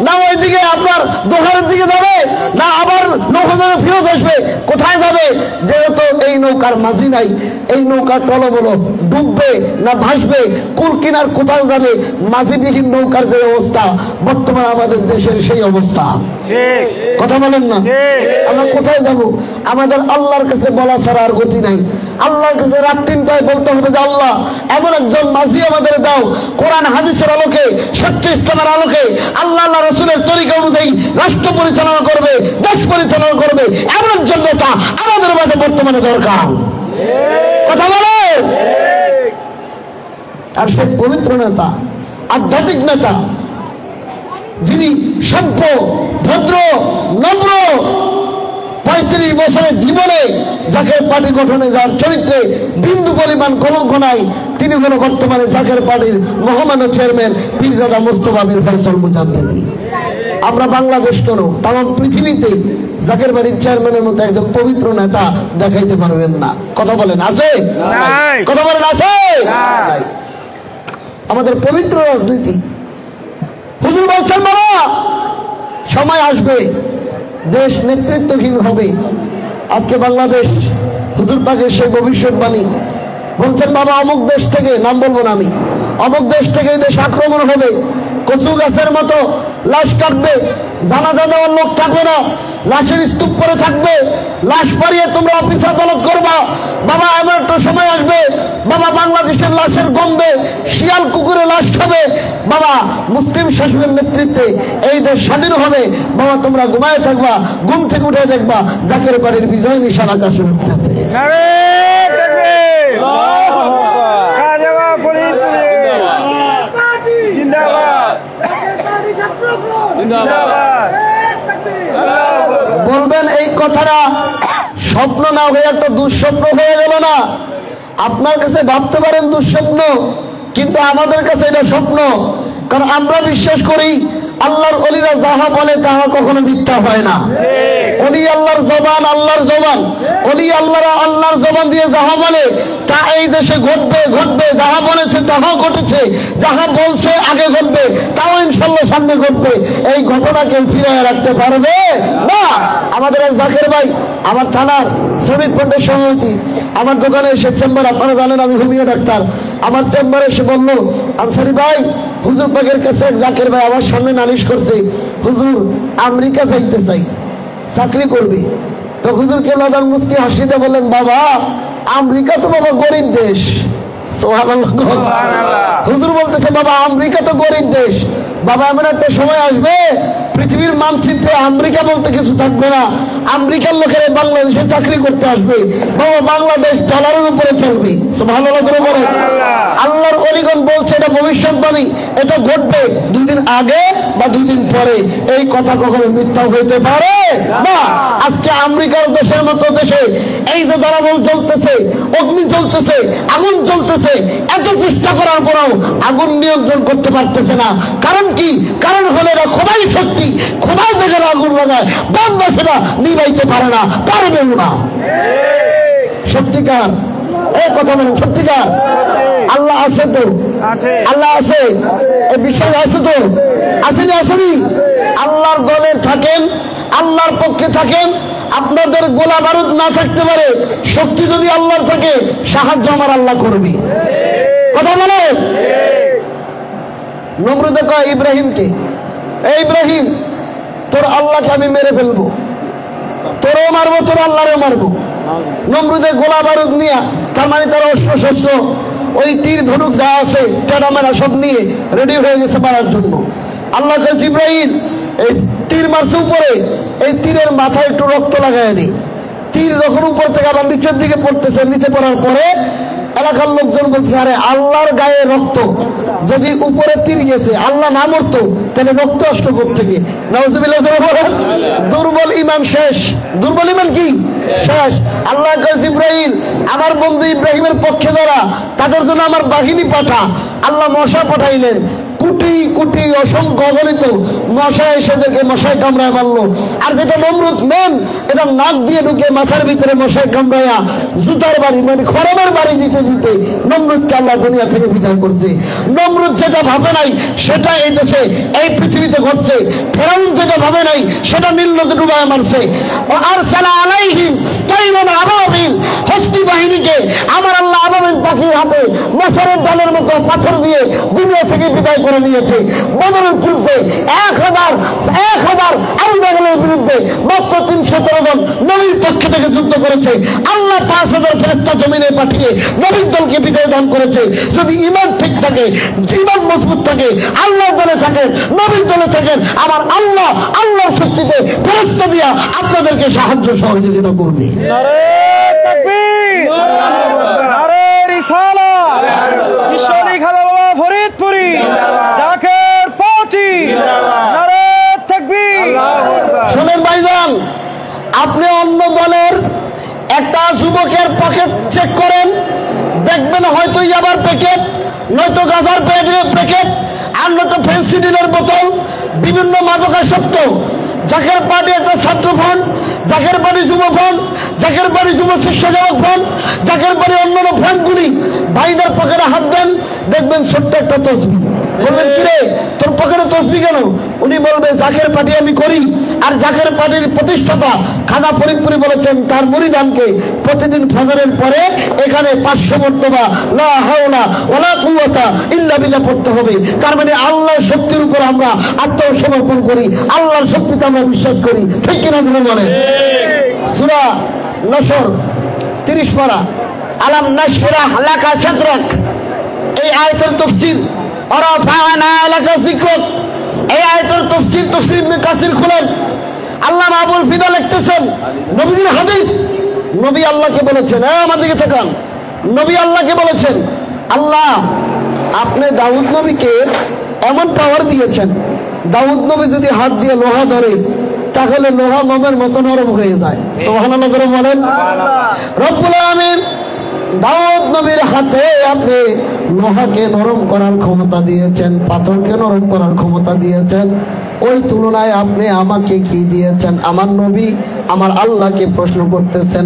না ওইদিকে আপনার দোহারের দিকে যাবে, না আবার নৌকা ফিরত আসবে? কোথায় যাবে? যেহেতু এই নৌকার মাঝি নাই, এই নৌকা টলবলো ডুববে না ভাসবে, কুল কিনার কোথাও যাবে? মাঝিবিহীন নৌকার যে অবস্থা বর্তমানে আমাদের দেশের সেই অবস্থা। কথা বলেন না? আমরা কোথায় যাব? আমাদের আল্লাহর কাছে বলা ছাড়া আর গতি নাই। আল্লাহর কাছে রাত ৩টায় বলতে হবে যে আল্লাহ এমন একজন মাঝি আমাদের দাও, কোরআন হাদিসের আলোকে, সত্য ইসলামের আলোকে, আল্লাহ রসুলের তরিকা অনুযায়ী রাষ্ট্র পরিচালনা করবে, দেশ পরিচালনা করবে, এমন একজন নেতা আমাদের মাঝে বর্তমানে দরকার। কথা বলে। আর সে পবিত্র নেতা, আধ্যাত্মিক নেতা, যিনি সভ্য, ভদ্র, নম্র, ৩৫ বছরের জীবনে জাকের পার্টি গঠনে যার চরিত্রে বিন্দু পরিমাণ কলঙ্ক নাই, তিনি হল বর্তমানে জাকের পার্টির মহামান্য চেয়ারম্যান পীরজাদা মুস্তফা মীর ফয়সাল মুজাদ্দেদী। আমরা বাংলাদেশ কেন, তাম পৃথিবীতে জাকের বাড়ির চেয়ারম্যানের মতো একজন পবিত্র নেতা দেখাইতে পারবেন না। কথা বলেন আছে? কথা বলেন আছে? আমাদের পবিত্র রাজনীতি। হুজুর বলছেন বাবা সময় আসবে দেশ নেতৃত্বহীন হবে। আজকে বাংলাদেশ, হুজুর পাকের সেই ভবিষ্যৎবাণী বলছেন বাবা অমুক দেশ থেকে, নাম বলবো না আমি, অমুক দেশ থেকে এই দেশ আক্রমণ হবে, কচু গাছের মতো লাশ কাটবে, জানাজা দেওয়ার লোক থাকবে না, লাশের স্তূপ পরে থাকবে, লাশ পাড়িয়ে তোমরা অফিস আদালত করবা। বাবা এমন একটা সময় আসবে বাবা বাংলাদেশের লাশের গন্ধে শিয়াল কুকুরে লাশ খাবে। বাবা মুসলিম শাসনের নেতৃত্বে এই দেশ স্বাধীন হবে। বাবা তোমরা ঘুমায় থাকবা, ঘুম থেকে উঠে দেখবা জাকের বাড়ির বিজয় নিশান আকাশে উঠতেছে। বলবেন এই কথাটা স্বপ্ন না হয়ে একটা দুঃস্বপ্ন হয়ে গেল না? আপনার কাছে ভাবতে পারেন দুঃস্বপ্ন, কিন্তু আমাদের কাছে এটা স্বপ্ন। কারণ আমরা বিশ্বাস করি আল্লাহর ওলিরা যাহা বলে তাহা কখনো মিথ্যা হয় না। ওলি আল্লাহর জবান, আল্লাহর জবান, ওলি আল্লাহরা আল্লাহর জবান দিয়ে যাহা বলে তা এই দেশে ঘটবে, ঘটবে। যাহা বলেছে তাহাও ঘটেছে, যাহা বলছে আগে ঘটবে তাও ইনশাল্লাহ সামনে ঘটবে। এই ঘটনাকে ফিরিয়ে রাখতে পারবে না। আমাদের এক জাকের ভাই আমার থানার শ্রমিক পণ্ডের সভাপতি আমার দোকানে এসে চেম্বার, আপনারা জানেন আমি হোমিও ডাক্তার, আমার চেম্বারে এসে বললো আনসারি ভাই হুজুর পাকের কাছে এক জাকের ভাই আমার সামনে নালিশ করছে, হুজুর আমেরিকা যাইতে চাই, চাকরি করবে। তো হুজুর কেবলাদান মুফতি হাসিতে বললেন বাবা আমেরিকা তো বাবা গরিব দেশ। হুজুর বলতেছে বাবা আমেরিকা তো গরিব দেশ। বাবা এমন একটা সময় আসবে পৃথিবীর মানচিত্রে আমেরিকা বলতে কিছু থাকবে না, আমেরিকার লোকেরা বাংলাদেশে চাকরি করতে আসবে। বাবা বাংলাদেশ ডলারের উপরে চলবে। সুবহানাল্লাহ বলে। আল্লাহর ওলিগণ বলছে এটা ভবিষ্যৎবাণী, এটা ঘটবে 2 দিন আগে বা 2 দিন পরে। এই কথা কখনো মিথ্যা হইতে পারে না। আজকে আমেরিকার দেশের মতো দেশে এই যে দারাবল চলতেছে, অগ্নি চলতেছে, আগুন চলতেছে, এত চেষ্টা করার পরেও আগুন নিয়ন্ত্রণ করতে পারতেছে না। কারণ কি? কারণ হলো এরা খোদাই শক্তি, খোদাই যেখানে আগুন লাগায় বন্ধ সেটা নিভাইতে পারে না, পারবেও না। সত্যিকার এই কথা বলেন, সত্যিকার আল্লাহ আছে তো? আল্লাহ আছে, এই বিশ্বাস আছে তো? আসেনি? আসেনি? আল্লাহর দলে থাকেন, আল্লাহর পক্ষে থাকেন। আপনাদের গোলা বারুদ না থাকতে পারে, শক্তি যদি আল্লাহর থাকে সাহায্য আমার আল্লাহ করবে। কথা বলে। নমরুদে কয় ইব্রাহিমকে, এই ইব্রাহিম তোর আল্লাহকে আমি মেরে ফেলবো, তোরও মারবো, তোর আল্লাহরও মারবো। নমরুদে গোলা বারুদ নিয়ে, তার মানে তার অস্ত্র শস্ত্র, ওই তীর ধনুক যা আছে টেডামেরা সব নিয়ে রেডি হয়ে গেছে মারার জন্য। আল্লাহ কাছে ইব্রাহিম এই তীর মারছে উপরে, এই তীরের মাথায় একটু রক্ত লাগায় নি। তীর যখন উপর থেকে আবার নিচের দিকে পড়তেছে, নিচে পড়ার পরে এলাকার লোকজন বলছে আরে আল্লাহর গায়ে রক্ত, যদি উপরে তীর গেছে আল্লাহ না মরতো তাহলে রক্ত আসতো কোত্থেকে? নাউজুবিল্লাহ। দুর্বল ইমান শেষ। দুর্বল ইমান কি শেষ? আল্লাহ কাছে ইব্রাহিম, আমার বন্ধু ইব্রাহিমের পক্ষে যারা তাদের জন্য আমার বাহিনী পাঠা। আল্লাহ মশা পাঠাইলেন, কোটি কোটি অসংখ্য অগণিত মশা এসে দেখে মশায় কামড়ায় মারলো। আর যেটা নমরুদ মেন, এটা নাক দিয়ে ঢুকে মাথার ভিতরে মশায় কামড়ায়া জুতার বাড়ি মানে খরমের বাড়ি দিতে দিতে নমরুদকে আল্লাহ দুনিয়া থেকে বিদায় করছে। নমরুদ যেটা ভাবে নাই সেটা এই দেশে এই পৃথিবীতে ঘটছে। ফেরাউন যেটা ভাবে নাই সেটা নীল নদে ডুবায় মারছে। আর সালা আলাইহিম তাইরুন আবাবিল, হস্তি বাহিনীকে আমার আল্লাহ আবাবিল পাখির হাতে মশারের ডালের মতো পাথর দিয়ে দুনিয়া থেকে বিদায় করে নিয়েছে। বদরের যুদ্ধে 1000 আবু জাহেলের বিরুদ্ধে মাত্র 313 জন নবীর পক্ষ থেকে যুদ্ধ করেছে। আল্লাহ 5000 ফেরেশতা জমিনে পাঠিয়ে নবীর দলকে বিজয় দান করেছে। যদি ঈমান ঠিক থাকে, ঈমান মজবুত থাকে, আল্লাহর দলে থাকেন, নবীর দলে থাকেন, আমার আল্লাহ আল্লাহর শক্তিতে ফেরেশতা দিয়া আপনাদেরকে সাহায্য সহযোগিতা করবে। নারে তাকবীর, নারে রিসালাত, ঈশ্বরী খাদা বাবা ফরিদপুরি, জাকের পার্টি, নারে তাকবীর। শোনেন ভাইজান, আপনি অন্য দলের একটা যুবকের পকেট চেক করেন, দেখবেন হয়তো ইয়াবার প্যাকেট, নয়তো গাঁজার প্যাকেট, আর নয়তো ফেন্সিডিলের বোতল, বিভিন্ন মাদকাসক্ত। জাকের পার্টি একটা ছাত্র ফ্রন্ট, জাকের পার্টি যুব ফ্রন্ট, জাকের পার্টি যুব স্বেচ্ছাসেবক ফ্রন্ট, জাকের পার্টি অন্যান্য ফ্রন্টগুলি। ভাইদের পকেটে হাত দেন, দেখবেন ছোট্ট একটা তসবিহ। বলবেন কিরে তোর পকেটে তসবিহ কেন? উনি বলবে জাকের পার্টি আমি করি। আর জাকের পার্টির প্রতিষ্ঠাতা খাজা ফরিদপুরি বলেছেন তার মুরিদানকে প্রতিদিন ফজরের পরে এখানে 500 মর্তবা লা হাওলা ওয়ালা কুওয়াতা ইল্লা বিল্লাহ পড়তে হবে। তার মানে আল্লাহর শক্তির উপর আমরা আত্মসমর্পণ করি, আল্লাহর শক্তিতে আমরা বিশ্বাস করি। ঠিক কিনা বলে বলেন? সূরা নসর 30 পারা, আলাম নাশরাহ লাকা সাদরাক, এই আয়াতের তাফসীর ওয়ারাফা'না লাকা যিকরাক, এই আয়াতের তাফসীর তাফসীর ইবনে কাসির খুলেন। আল্লামা আবুল ফিদা লিখতেছেন নবীর হাদিস, নবী আল্লাহকে বলেছেন, আমাদেরকে তাকান, নবী আল্লাহকে বলেছেন, আল্লাহ আপনি দাউদ নবীকে এমন পাওয়ার দিয়েছেন, দাউদ নবী যদি হাত দিয়ে লোহা ধরে তাহলে লোহা মোমের মতো নরম হয়ে যায়। সুবহানাল্লাহ বলেন। রব্বুল আলামিন দাউদ নবীর হাতে আপনি লোহাকে নরম করার ক্ষমতা দিয়েছেন, পাথরকে নরম করার ক্ষমতা দিয়েছেন। ওই তুলনায় আপনি আমাকে কি দিয়েছেন? আমার নবী আমার আল্লাহকে প্রশ্ন করতেছেন।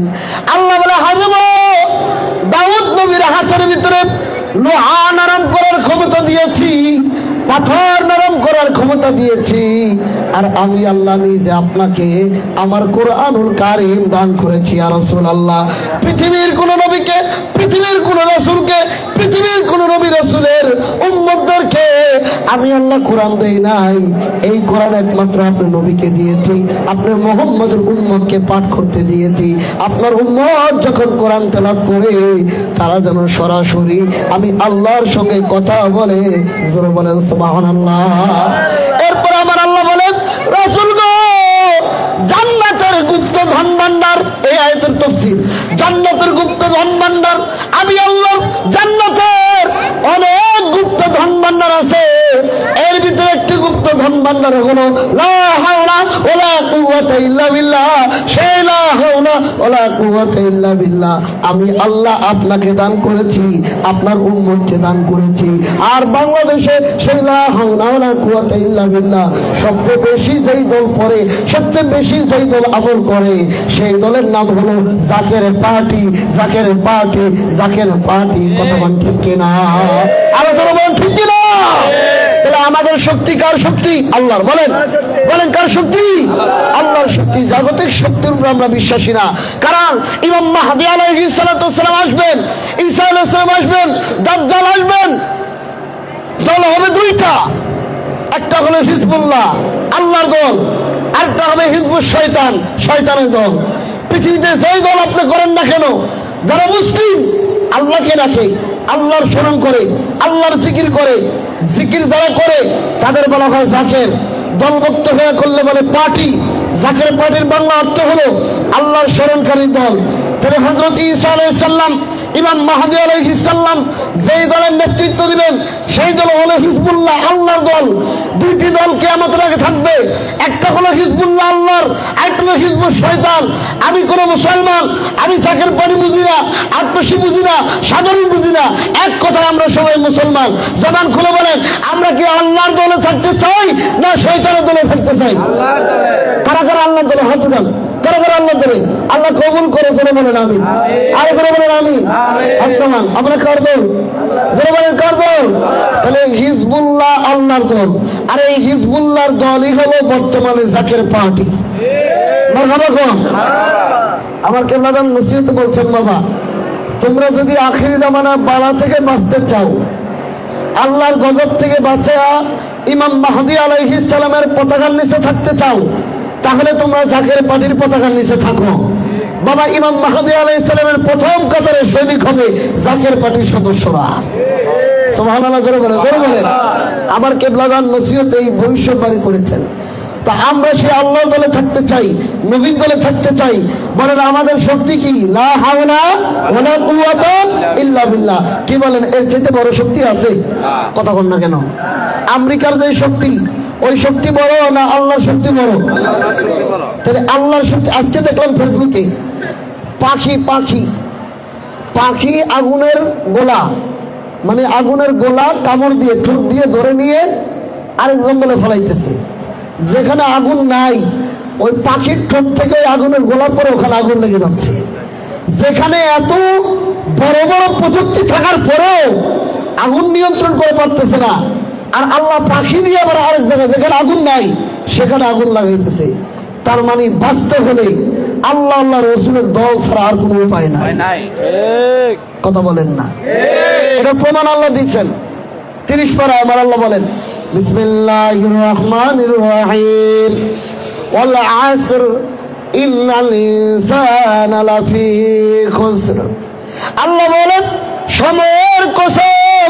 আল্লাহ বলে, হাবিব দাউদ নবীর হাতের ভিতরে লোহা নরম করার ক্ষমতা দিয়েছি, পাথর নরম করার ক্ষমতা দিয়েছি। আর আমি আল্লাহ নিজে আপনাকে আমার কোরআনুল কারীম দান করেছি। ইয়া রাসূলুল্লাহ, পৃথিবীর কোন নবীকে, পৃথিবীর কোন রাসূলকে, পৃথিবীর কোন নবী রাসূলের উম্মতদেরকে আমি আল্লাহ কোরআন দেই নাই। এই কোরআন একমাত্র আপনার নবীকে দিয়েছি, আপনার মুহাম্মদের উম্মতকে পাঠ করতে দিয়েছি। আপনার উম্মত যখন কোরআন তেলাওয়াত করে তারা যেন সরাসরি আমি আল্লাহর সঙ্গে কথা বলে। জোরে বলেন সুবহানাল্লাহ। এরপর আমার আল্লাহ বলেন, রাসূল গো জান্নাতের গুপ্ত ধন ভান্ডার, এই আয়াতের তাফসীর, জান্নাতের গুপ্ত ধন ভান্ডার, আমি আল্লাহ জান্নাতের অনেক গুপ্ত ধন ভান্ডার আছে। এর ভিতরে একটি গুপ্ত ধন ভান্ডার হলো লা হাওলা ওয়ালা কুওয়াতা ইল্লা বিল্লাহ, সেই লা হাওলা ওয়ালা কুওয়াতা ইল্লা বিল্লাহ আমি আল্লাহ আপনাকে দান করেছি, আপনার উম্মতকে দান করেছি। আর বাংলাদেশে সেই লা হাওলা ওয়ালা কুওয়াতা ইল্লা বিল্লাহ সবচেয়ে বেশি যেই দল পড়ে, সবচেয়ে বেশি যেই দল আমল করে, সেই দলের নাম হলো জাকের পার্টি, জাকের পার্টি, জাকের পার্টি। কথা বলেন ঠিক কিনা? আলোচনা বলেন ঠিক কিনা? তাহলে আমাদের শক্তি কার শক্তি? আল্লাহর। বলেন বলেন কার শক্তি? আল্লাহর শক্তি। জাগতিক শক্তির উপর আমরা বিশ্বাসী না। কারণ ইমাম মাহদী আলাইহিস সালাতু ওয়াস সালাম আসবেন, ঈসা আলাইহিস সালাম আসবেন, দাজ্জাল আসবেন। দল হবে দুইটা, একটা হলো হিজবুল্লাহ আল্লাহর দল, আরেকটা হবে হিজবুশ শয়তান, শয়তানের দল। পৃথিবীতে যেই দল আপনি করেন না কেন, যারা মুসলিম আল্লাহকে রাখে, আল্লাহর স্মরণ করে, আল্লাহর জিকির করে, জিকির যারা করে তাদের বলা হয় জাকের। দলভুক্ত হয়ে করলে বলে পার্টি। জাকের পার্টির বাংলা অর্থ হলো আল্লাহর স্মরণকারী দল। তাহলে হযরত ঈসা আলাইহিস সালাম ইমাম মাহদী আলাইহিস সালাম যেই দলের নেতৃত্ব দিবেন সেই দল হলো হিজবুল্লাহ, আল্লাহর দল। দুইটি দল কিয়ামতের আগে থাকবে, একটা হলো হিজবুল্লাহ আল্লাহর, আরেকটা হলো হিজবুল শয়তান। আমি কোন মুসলমান, আমি চাকের পানি বুঝি না, আত্মসী বুঝি না, সাধারণ বুঝি না, এক কথায় আমরা সবাই মুসলমান। জবান খুলে বলেন, আমরা কি আল্লাহর দলে থাকতে চাই না শয়তানের দলে থাকতে চাই? কারা কারা আল্লাহর দলে হাত উঠান, কারা কারা আল্লাহর দলে? আল্লাহ কবুল করে জোরে বলেন আমি, আরে করে বলেন আমি। বর্তমান আমরা কার দল? জোরে বলেন কার দল? তাহলে হিজবুল্লাহ আল্লাহর দল, আর এই হিজবুল্লাহর দলই হলো বর্তমানে জাকের পার্টি। আমার কেবলাদান নসিহত বলছেন, বাবা তোমরা যদি আখিরি জামানার বালা থেকে বাঁচতে চাও, আল্লাহর গজব থেকে বাঁচা ইমাম মাহদী আলাইহিস সালামের পতাকার নিচে থাকতে চাও, তাহলে তোমরা জাকের পার্টির পতাকার নিচে থাকো। বাবা ইমাম মাহদী আলাইহিস সালামের প্রথম কাতারে সৈনিক হবে জাকের পার্টির সদস্যরা। সুবহানাল্লাহ, জোরে বলেন, জোরে বলেন। আমার কেবলাদান নসিহত এই ভবিষ্যৎবাণী করেছেন। তা আমরা সেই আল্লাহর দলে থাকতে চাই, নবীর দলে থাকতে চাই। বলেন আমাদের শক্তি কি? লা হাওলা ওয়ালা কুওয়াতা ইল্লা বিল্লাহ। কি বলেন, এর চাইতে বড় শক্তি আছে? কথা বল না কেন? আমেরিকার যে শক্তি, ওই শক্তি বড় না আল্লাহর শক্তি বড়? তাহলে আল্লাহর শক্তি। আজকে দেখলাম ফেসবুকে পাখি পাখি পাখি আগুনের গোলা, মানে আগুনের গোলা কামড় দিয়ে ঠোঁট দিয়ে ধরে নিয়ে আরেক জঙ্গলে ফেলাইতেছে। যেখানে আগুন নাই ওই পাখির ঠোঁট থেকে ওই আগুনের গোলা পরে ওখানে আগুন লেগে যাচ্ছে। যেখানে এত বড় বড় প্রযুক্তি থাকার পরেও আগুন নিয়ন্ত্রণ করে পারতেছে না, আর আল্লাহ পাখি দিয়ে আবার আরেক জায়গায় যেখানে আগুন নাই সেখানে আগুন লাগাইতেছে। তার মানে বাঁচতে হলে আল্লাহ আল্লাহ রসুলের দল ছাড়া আর কোনো উপায় নাই। কথা বলেন না? এটা প্রমাণ আল্লাহ দিচ্ছেন 30 পারা। আমার আল্লাহ বলেন, বিসমিল্লাহির রহমানির রহিম, ওয়াল আসর ইন্নাল ইনসানা লাফি খুসর। আল্লাহ বলেন সময়ের কসম,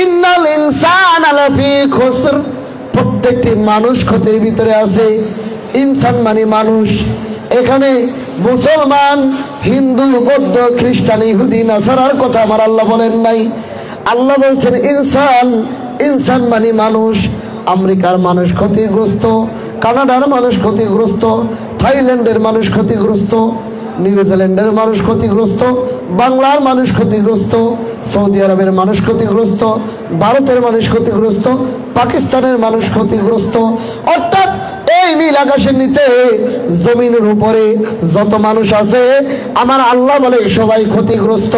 ইন্নাল ইনসানা লাফি খুসর। প্রত্যেকটি মানুষ ক্ষতির ভিতরে আছে। ইনসান মানে মানুষ। এখানে মুসলমান, হিন্দু, বৌদ্ধ, খ্রিস্টান, ইহুদি, নাসারার কথা আমার আল্লাহ বলেন নাই। আল্লাহ বলছেন ইনসান, ইনসান মানে মানুষ। আমেরিকার মানুষ ক্ষতিগ্রস্ত, কানাডার মানুষ ক্ষতিগ্রস্ত, থাইল্যান্ডের মানুষ ক্ষতিগ্রস্ত, নিউজিল্যান্ডের মানুষ ক্ষতিগ্রস্ত, বাংলার মানুষ ক্ষতিগ্রস্ত, সৌদি আরবের মানুষ ক্ষতিগ্রস্ত, ভারতের মানুষ ক্ষতিগ্রস্ত, পাকিস্তানের মানুষ ক্ষতিগ্রস্ত। অর্থাৎ এই নীল আকাশের নিচে জমিনের উপরে যত মানুষ আছে আমার আল্লাহ বলে সবাই ক্ষতিগ্রস্ত,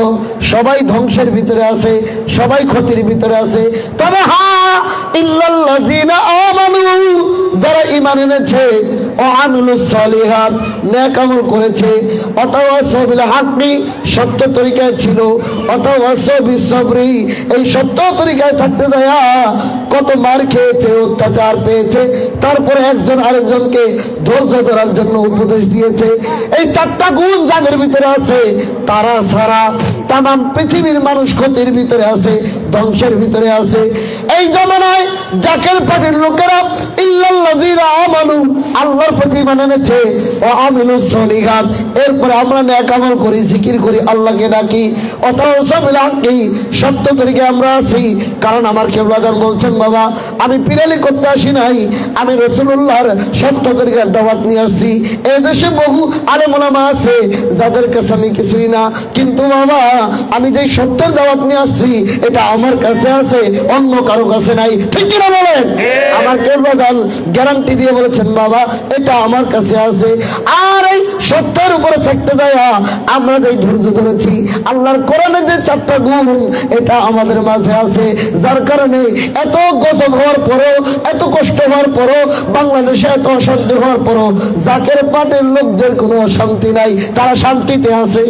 সবাই ধ্বংসের ভিতরে আছে, সবাই ক্ষতির ভিতরে আছে। তবে হ্যাঁ, ইল্লাল্লাযীনা আমানু, যারা ঈমান এনেছে, ও আমিলুস সলিহাত, নেক আমল করেছে, ওয়াতাওয়াসাউ বিল হাক্কি, সত্য তরিকায় ছিল, ওয়াতাওয়াসাউ বিস সাবরি, এই সত্য তরিকায় থাকতে যায় কত মার খেয়েছে, অত্যাচার পেয়েছে, তারপরে একজন আরেকজনকে ধৈর্য ধরার জন্য উপদেশ দিয়েছে। এই 4টা গুণ যাদের ভিতরে আছে তারা ছাড়া তাম পৃথিবীর মানুষ ক্ষতির ভিতরে আছে, ধ্বংসের ভিতরে আছে। এই জমানায় জাকের পার্টির লোকেরা ইল্লাল্লাযীনা আমানু, আল্লাহর প্রতি ঈমান এনেছে, ও আমিলুস সলিহাত, এরপরে আমরা নেক আমল করি, জিকির করি, আল্লাহকে ডাকি, ওয়াতাওয়াসাউ বিল হাক্কি, সত্য তরিকায় আমরা আছি। কারণ আমার কেবলাদান বলছেন, বাবা আমি পিরালি করতে আসি নাই, আমি রাসূলুল্লাহর সত্য তরিকার দাওয়াত নিয়ে আসছি। এই দেশে বহু আলেম ওলামা আছে যাদের কাছে আমি কিছুই না, কিন্তু বাবা আমি যে সত্যের দাওয়াত নিয়ে আসছি এটা আমার কাছে আছে, অন্য কারো কাছে নাই। ঠিক কিনা বলেন? আমার কেবলাদান গ্যারান্টি দিয়ে বলেছেন, বাবা এটা আমার কাছে আছে। আর এই সত্যের উপরে থাকতে যায় আমরা যে ধৈর্য ধরেছি, আল্লাহর কোরআনে যে 4টা গুণ এটা আমাদের মাঝে আছে, যার কারণে এত গজব হওয়ার পরও, এত কষ্ট হওয়ার পরও, বাংলাদেশে এত অশান্তি হওয়ার পরও জাকের পার্টির লোকদের কোনো শান্তি নাই, তারা শান্তিতে আছে।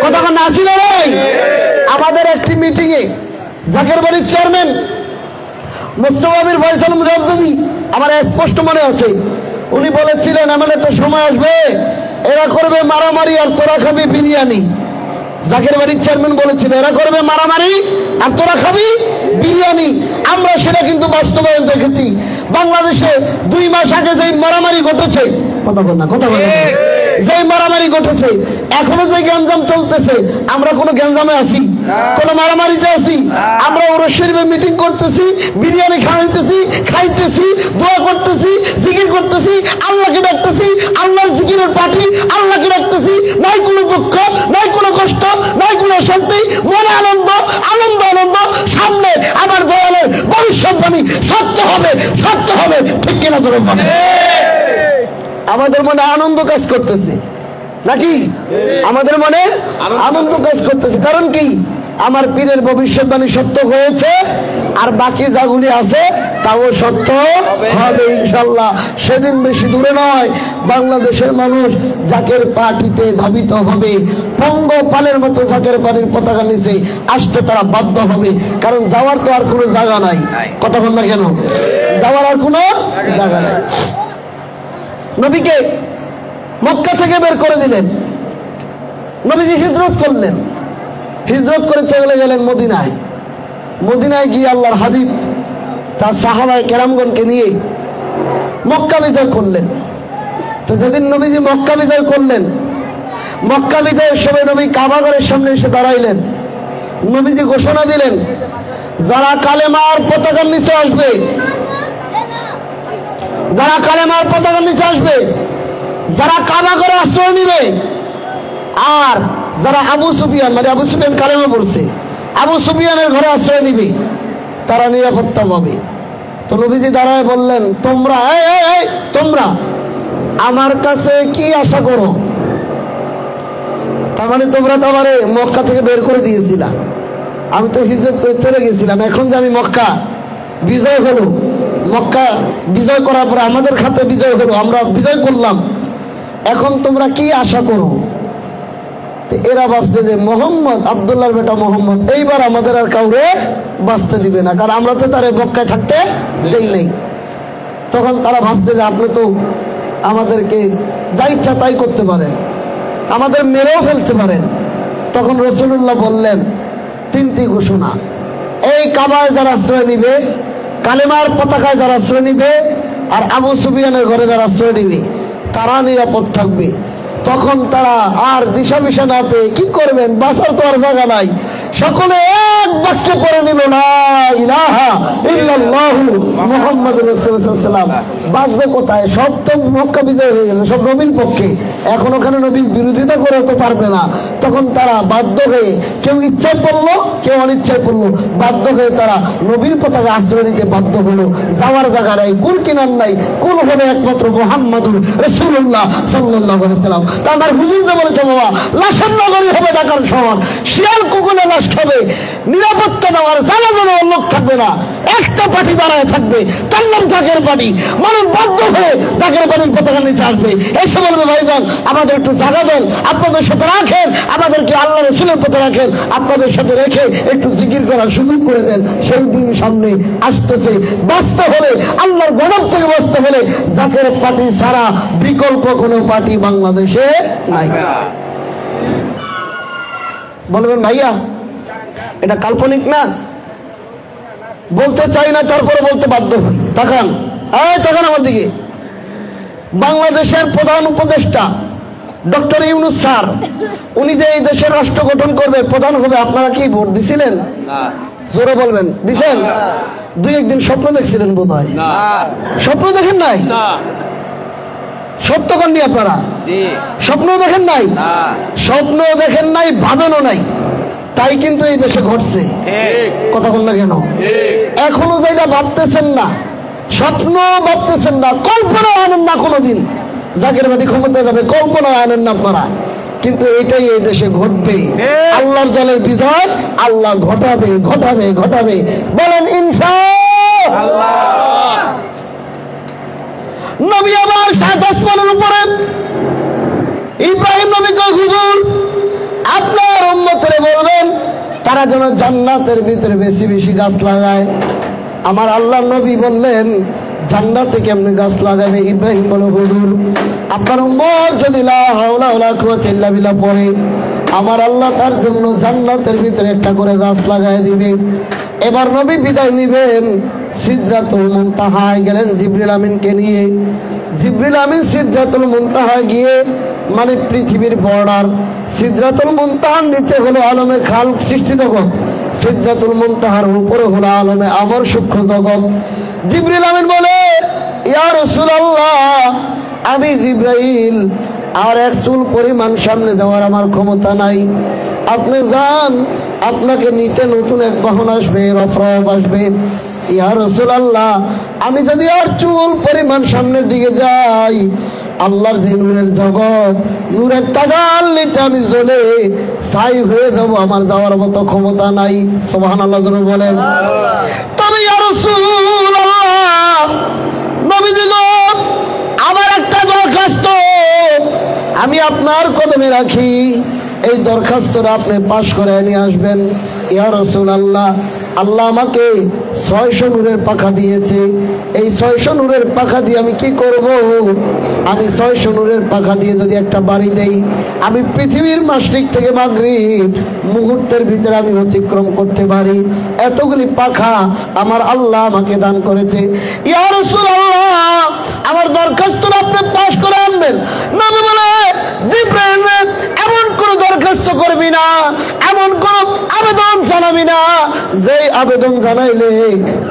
কথা না ছিল ভাই? আমাদের একটি মিটিং এ জাকের বাড়ির চেয়ারম্যান মুস্তাফা আমির ফয়সাল মুজাদ্দিদি, আমার স্পষ্ট মনে আছে, উনি বলেছিলেন এমন একটা সময় আসবে এরা করবে মারামারি আর তোরা খাবি বিরিয়ানি। জাকের বাড়ির চেয়ারম্যান বলেছিল এরা করবে মারামারি আর তোরা খাবি বিরিয়ানি। আমরা সেটা কিন্তু বাস্তবায়ন দেখেছি। বাংলাদেশে 2 মাস আগে যে মারামারি ঘটেছে, কথা বল না, কথা বল না, যে মারামারি ঘটেছে, এখনো যে গ্যাঞ্জাম চলতেছে, আমরা কোনো গ্যাঞ্জামে আছি? কোনো মারামারিতে আছি? আমরা ওরস শরীফে মিটিং করতেছি, বিরিয়ানি খাইতেছি, দোয়া করতেছি, জিকির করতেছি, আল্লাহকে ডাকতেছি, আল্লাহর জিকিরের পার্টি, আল্লাহকে ডাকতেছি। নাই কোনো দুঃখ, নাই কোনো কষ্ট, নাই কোনো শান্তি, মনে আনন্দ আনন্দ আনন্দ। সামনে আমার দয়ালের ভবিষ্যৎবাণী সত্য হবে, সত্য হবে, ঠিক কিনা ধরে বলে? আমাদের মনে আনন্দ কাজ করতেছে নাকি? আমাদের মনে আনন্দ কাজ করতেছে। কারণ কি? আমার পীরের ভবিষ্যৎবাণী সত্য হয়েছে, আর বাকি যাগুলি আছে তাও সত্য হবে ইনশাল্লাহ। সেদিন বেশি দূরে নয়, বাংলাদেশের মানুষ জাকের পার্টিতে ধাবিত হবে, পঙ্গপালের মতো জাকের পার্টির পতাকা নিচে আসতে তারা বাধ্য হবে। কারণ যাওয়ার তো আর কোনো জায়গা নাই। কথা বল না কেন? যাওয়ার আর কোনো জায়গা নাই। নবীকে মক্কা থেকে বের করে দিলেন, নবীজি হিজরত করলেন, হিজরত করে চলে গেলেন মদিনায়। মদিনায় গিয়ে আল্লাহর হাবিব তার সাহাবায়ে কেরামগণকে নিয়ে মক্কা বিজয় করলেন। তো যেদিন নবীজি মক্কা বিজয় করলেন, মক্কা বিজয়ের সময় নবী কাবা ঘরের সামনে এসে দাঁড়াইলেন। নবীজি ঘোষণা দিলেন, যারা কালেমার পতাকার নিচে আসবে, যারা কালেমার পতাকার নিচে আসবে, যারা কাবা ঘরে আশ্রয় নিবে, আর যারা আবু সুফিয়ান, মানে আবু সুফিয়ান কালেমা পড়ছে, আবু সুফিয়ানের ঘরে আশ্রয় নিবে, তারা নিরাপত্তা পাবে। তো নবীজি দাঁড়ায় বললেন, তোমরা তোমরা আমার কাছে কি আশা করো? তার মানে তোমরা তো আমারে মক্কা থেকে বের করে দিয়েছিলা, আমি তো হিজরত করে চলে গেছিলাম। এখন যে আমি মক্কা বিজয় হলো, মক্কা বিজয় করার পরে আমাদের খাতে বিজয় হলো, আমরা বিজয় করলাম, এখন তোমরা কি আশা করো? এরা ভাবছে যে মোহাম্মদ, আব্দুল্লাহর বেটা মোহাম্মদ এইবার আমাদের আর কাউরে বাঁচতে দিবে না, কারণ আমরা তো তারে মক্কায় থাকতে দেই নেই। তখন তারা ভাবছে যে আপনি তো আমাদেরকে যা ইচ্ছা তাই করতে পারেন, আমাদের মেরেও ফেলতে পারেন। তখন রাসূলুল্লাহ বললেন তিনটি ঘোষণা, এই কাবায় যারা আশ্রয় নিবে, কালেমার পতাকায় যারা আশ্রয় নিবে, আর আবু সুফিয়ানের ঘরে যারা আশ্রয় নিবে, তারা নিরাপদ থাকবে। তখন তারা আর দিশা মিশা না পেয়ে কি করবেন, বাঁচার তো আর জায়গা নাই, সকলে এক বাক্যে পড়ে নিল লা ইলাহা ইল্লাল্লাহু মুহাম্মাদুর রাসূলুল্লাহ। বাঁচবে কোথায়? সব তো মক্কা বিজয় হয়ে গেছে, সব নবীর পক্ষে, এখন ওখানে নবীর বিরোধিতা করে তো পারবে না। তখন তারা বাধ্য হয়ে, কেউ ইচ্ছায় পড়লো, কেউ অনিচ্ছায় পড়লো, বাধ্য হয়ে তারা নবীর পতাকা আশ্রয় নিতে বাধ্য হলো। যাওয়ার জায়গা নাই, কুল কিনার নাই, কুল হবে একমাত্র মুহাম্মাদুর রাসূলুল্লাহ সাল্লাল্লাহু আলাইহি ওয়াসাল্লাম। তা আমার হুজুর যে বলেছে, বাবা লাশের নগরী হবে ঢাকার শহর, শিয়াল কুকুরে লাশ খাবে, নিরাপত্তা দেওয়ার জানা জানা লোক থাকবে না, একটা পার্টি দাঁড়ায় থাকবে, তার নাম জাকের পার্টি। মানুষ বাধ্য হয়ে জাকের পার্টির পতাকা নিচে আসবে, এসে বলবে ভাইজান আমাদের একটু জায়গা দেন, আপনাদের সাথে রাখেন, আমাদেরকে আল্লাহ রাসূলের পথে রাখেন, আপনাদের সাথে রেখে একটু জিকির করার সুযোগ করে দেন। সেই দিন সামনে আসতেছে। বাঁচতে হলে, আল্লাহর গজব থেকে বাঁচতে হলে জাকের পার্টি ছাড়া বিকল্প কোনো পার্টি বাংলাদেশে নাই। বলবেন ভাইয়া এটা কাল্পনিক না? বলতে চাই না, তারপরে বলতে বাধ্য হই। তাকান, তাকান আমার দিকে। বাংলাদেশের প্রধান উপদেষ্টা ডক্টর ইউনূস স্যার, উনি যে এই দেশের রাষ্ট্র গঠন করবে, প্রধান হবে, আপনারা কি ভোট দিছিলেন? জোরে বলবেন, দিছেন? দুই একদিন স্বপ্ন দেখছিলেন বোধ হয়, স্বপ্ন দেখেন নাই? সত্য কন্যা আপনারা স্বপ্ন দেখেন নাই? স্বপ্ন দেখেন নাই, ভাবেনও নাই, তাই কিন্তু এই দেশে ঘটছে। কথা বল না কেন? এখনো যেটা ভাবতেছেন না, স্বপ্ন ভাবতেছেন না, কল্পনা আনেন না কোনোদিন জাকের বাড়ি ক্ষমতা যাবে, কল্পনা আনেন না আপনারা, কিন্তু এটাই এই দেশে ঘটবে। আল্লাহর দলের বিজয় আল্লাহ ঘটাবে, ঘটাবে, ঘটাবে। বলেন ইনশাআল্লাহ। নবী আমার 7 আসমানের উপরে ইব্রাহিম নবীকে, হুজুর আপনার উম্মতরে বলবেন তারা যেন জান্নাতের ভিতরে বেশি বেশি গাছ লাগায়। আমার আল্লাহ নবী বললেন জান্নাতে কেমনে গাছ লাগাবে? ইব্রাহিম বলে, হুজুর আপনার উম্মত যদি লা হাওলা ওয়ালা কুওয়াতা ইল্লা বিল্লাহ পড়ে, আমার আল্লাহ তার জন্য জান্নাতের ভিতরে একটা করে গাছ লাগায় দিবে। এবার নবী বিদায় নিবেন, সিদরাতুল মুনতাহায় গেলেন জিবরিল আমিনকে নিয়ে। জিবরিল আমিন সিদরাতুল মুনতাহা গিয়ে, মানে পৃথিবীর বর্ডার, সিদরাতুল মুনতাহার নিচে হলো আলমে খালক সৃষ্টি জগৎ, সিদরাতুল মুনতাহার উপরে হলো আলমে আমর সূক্ষ্ম জগৎ। জিবরিল আমিন বলে, ইয়া রাসূলুল্লাহ, আমি জিবরাইল, আর এক চুল পরিমাণ সামনে যাওয়ার আমার ক্ষমতা নাই, আপনি যান, আপনাকে নিতে নতুন এক বাহন আসবে, রফরফ আসবে। ইয়া রাসূলুল্লাহ, আমি যদি আর চুল পরিমাণ সামনের দিকে যাই, আল্লাহর যে নূরের জগৎ, নূরের তাজাল্লিতে আমি জ্বলে ছাই হয়ে যাব, আমার যাওয়ার মতো ক্ষমতা নাই। সুবহানাল্লাহ জোরে বলেন। তবে ইয়া রাসূলুল্লাহ, নবীজি গো, আমার একটা দরখাস্ত আমি আপনার কদমে রাখি, এই দরখাস্তটা আপনি পাশ করে নিয়ে আসবেন। ইয়া রাসূলুল্লাহ, আল্লাহ আমাকে 600 নূরের পাখা দিয়েছে, এই 600 নূরের পাখা দিয়ে আমি কি করব? আমি 600 নূরের পাখা দিয়ে যদি একটা বাড়ি দেই, আমি পৃথিবীর মাশরিক থেকে মাগরিব মুহূর্তের ভিতরে আমি অতিক্রম করতে পারি। এতগুলি পাখা আমার আল্লাহ আমাকে দান করেছে। ইয়া রাসূলুল্লাহ, আমার দরখাস্তটা আপনি পাশ করে আনবেন। নবী বলে, জিবরাইল, এমন কোন দরখাস্ত করবি না, এমন কোন আবেদন জানাবি না, যে আবেদন জানাইলে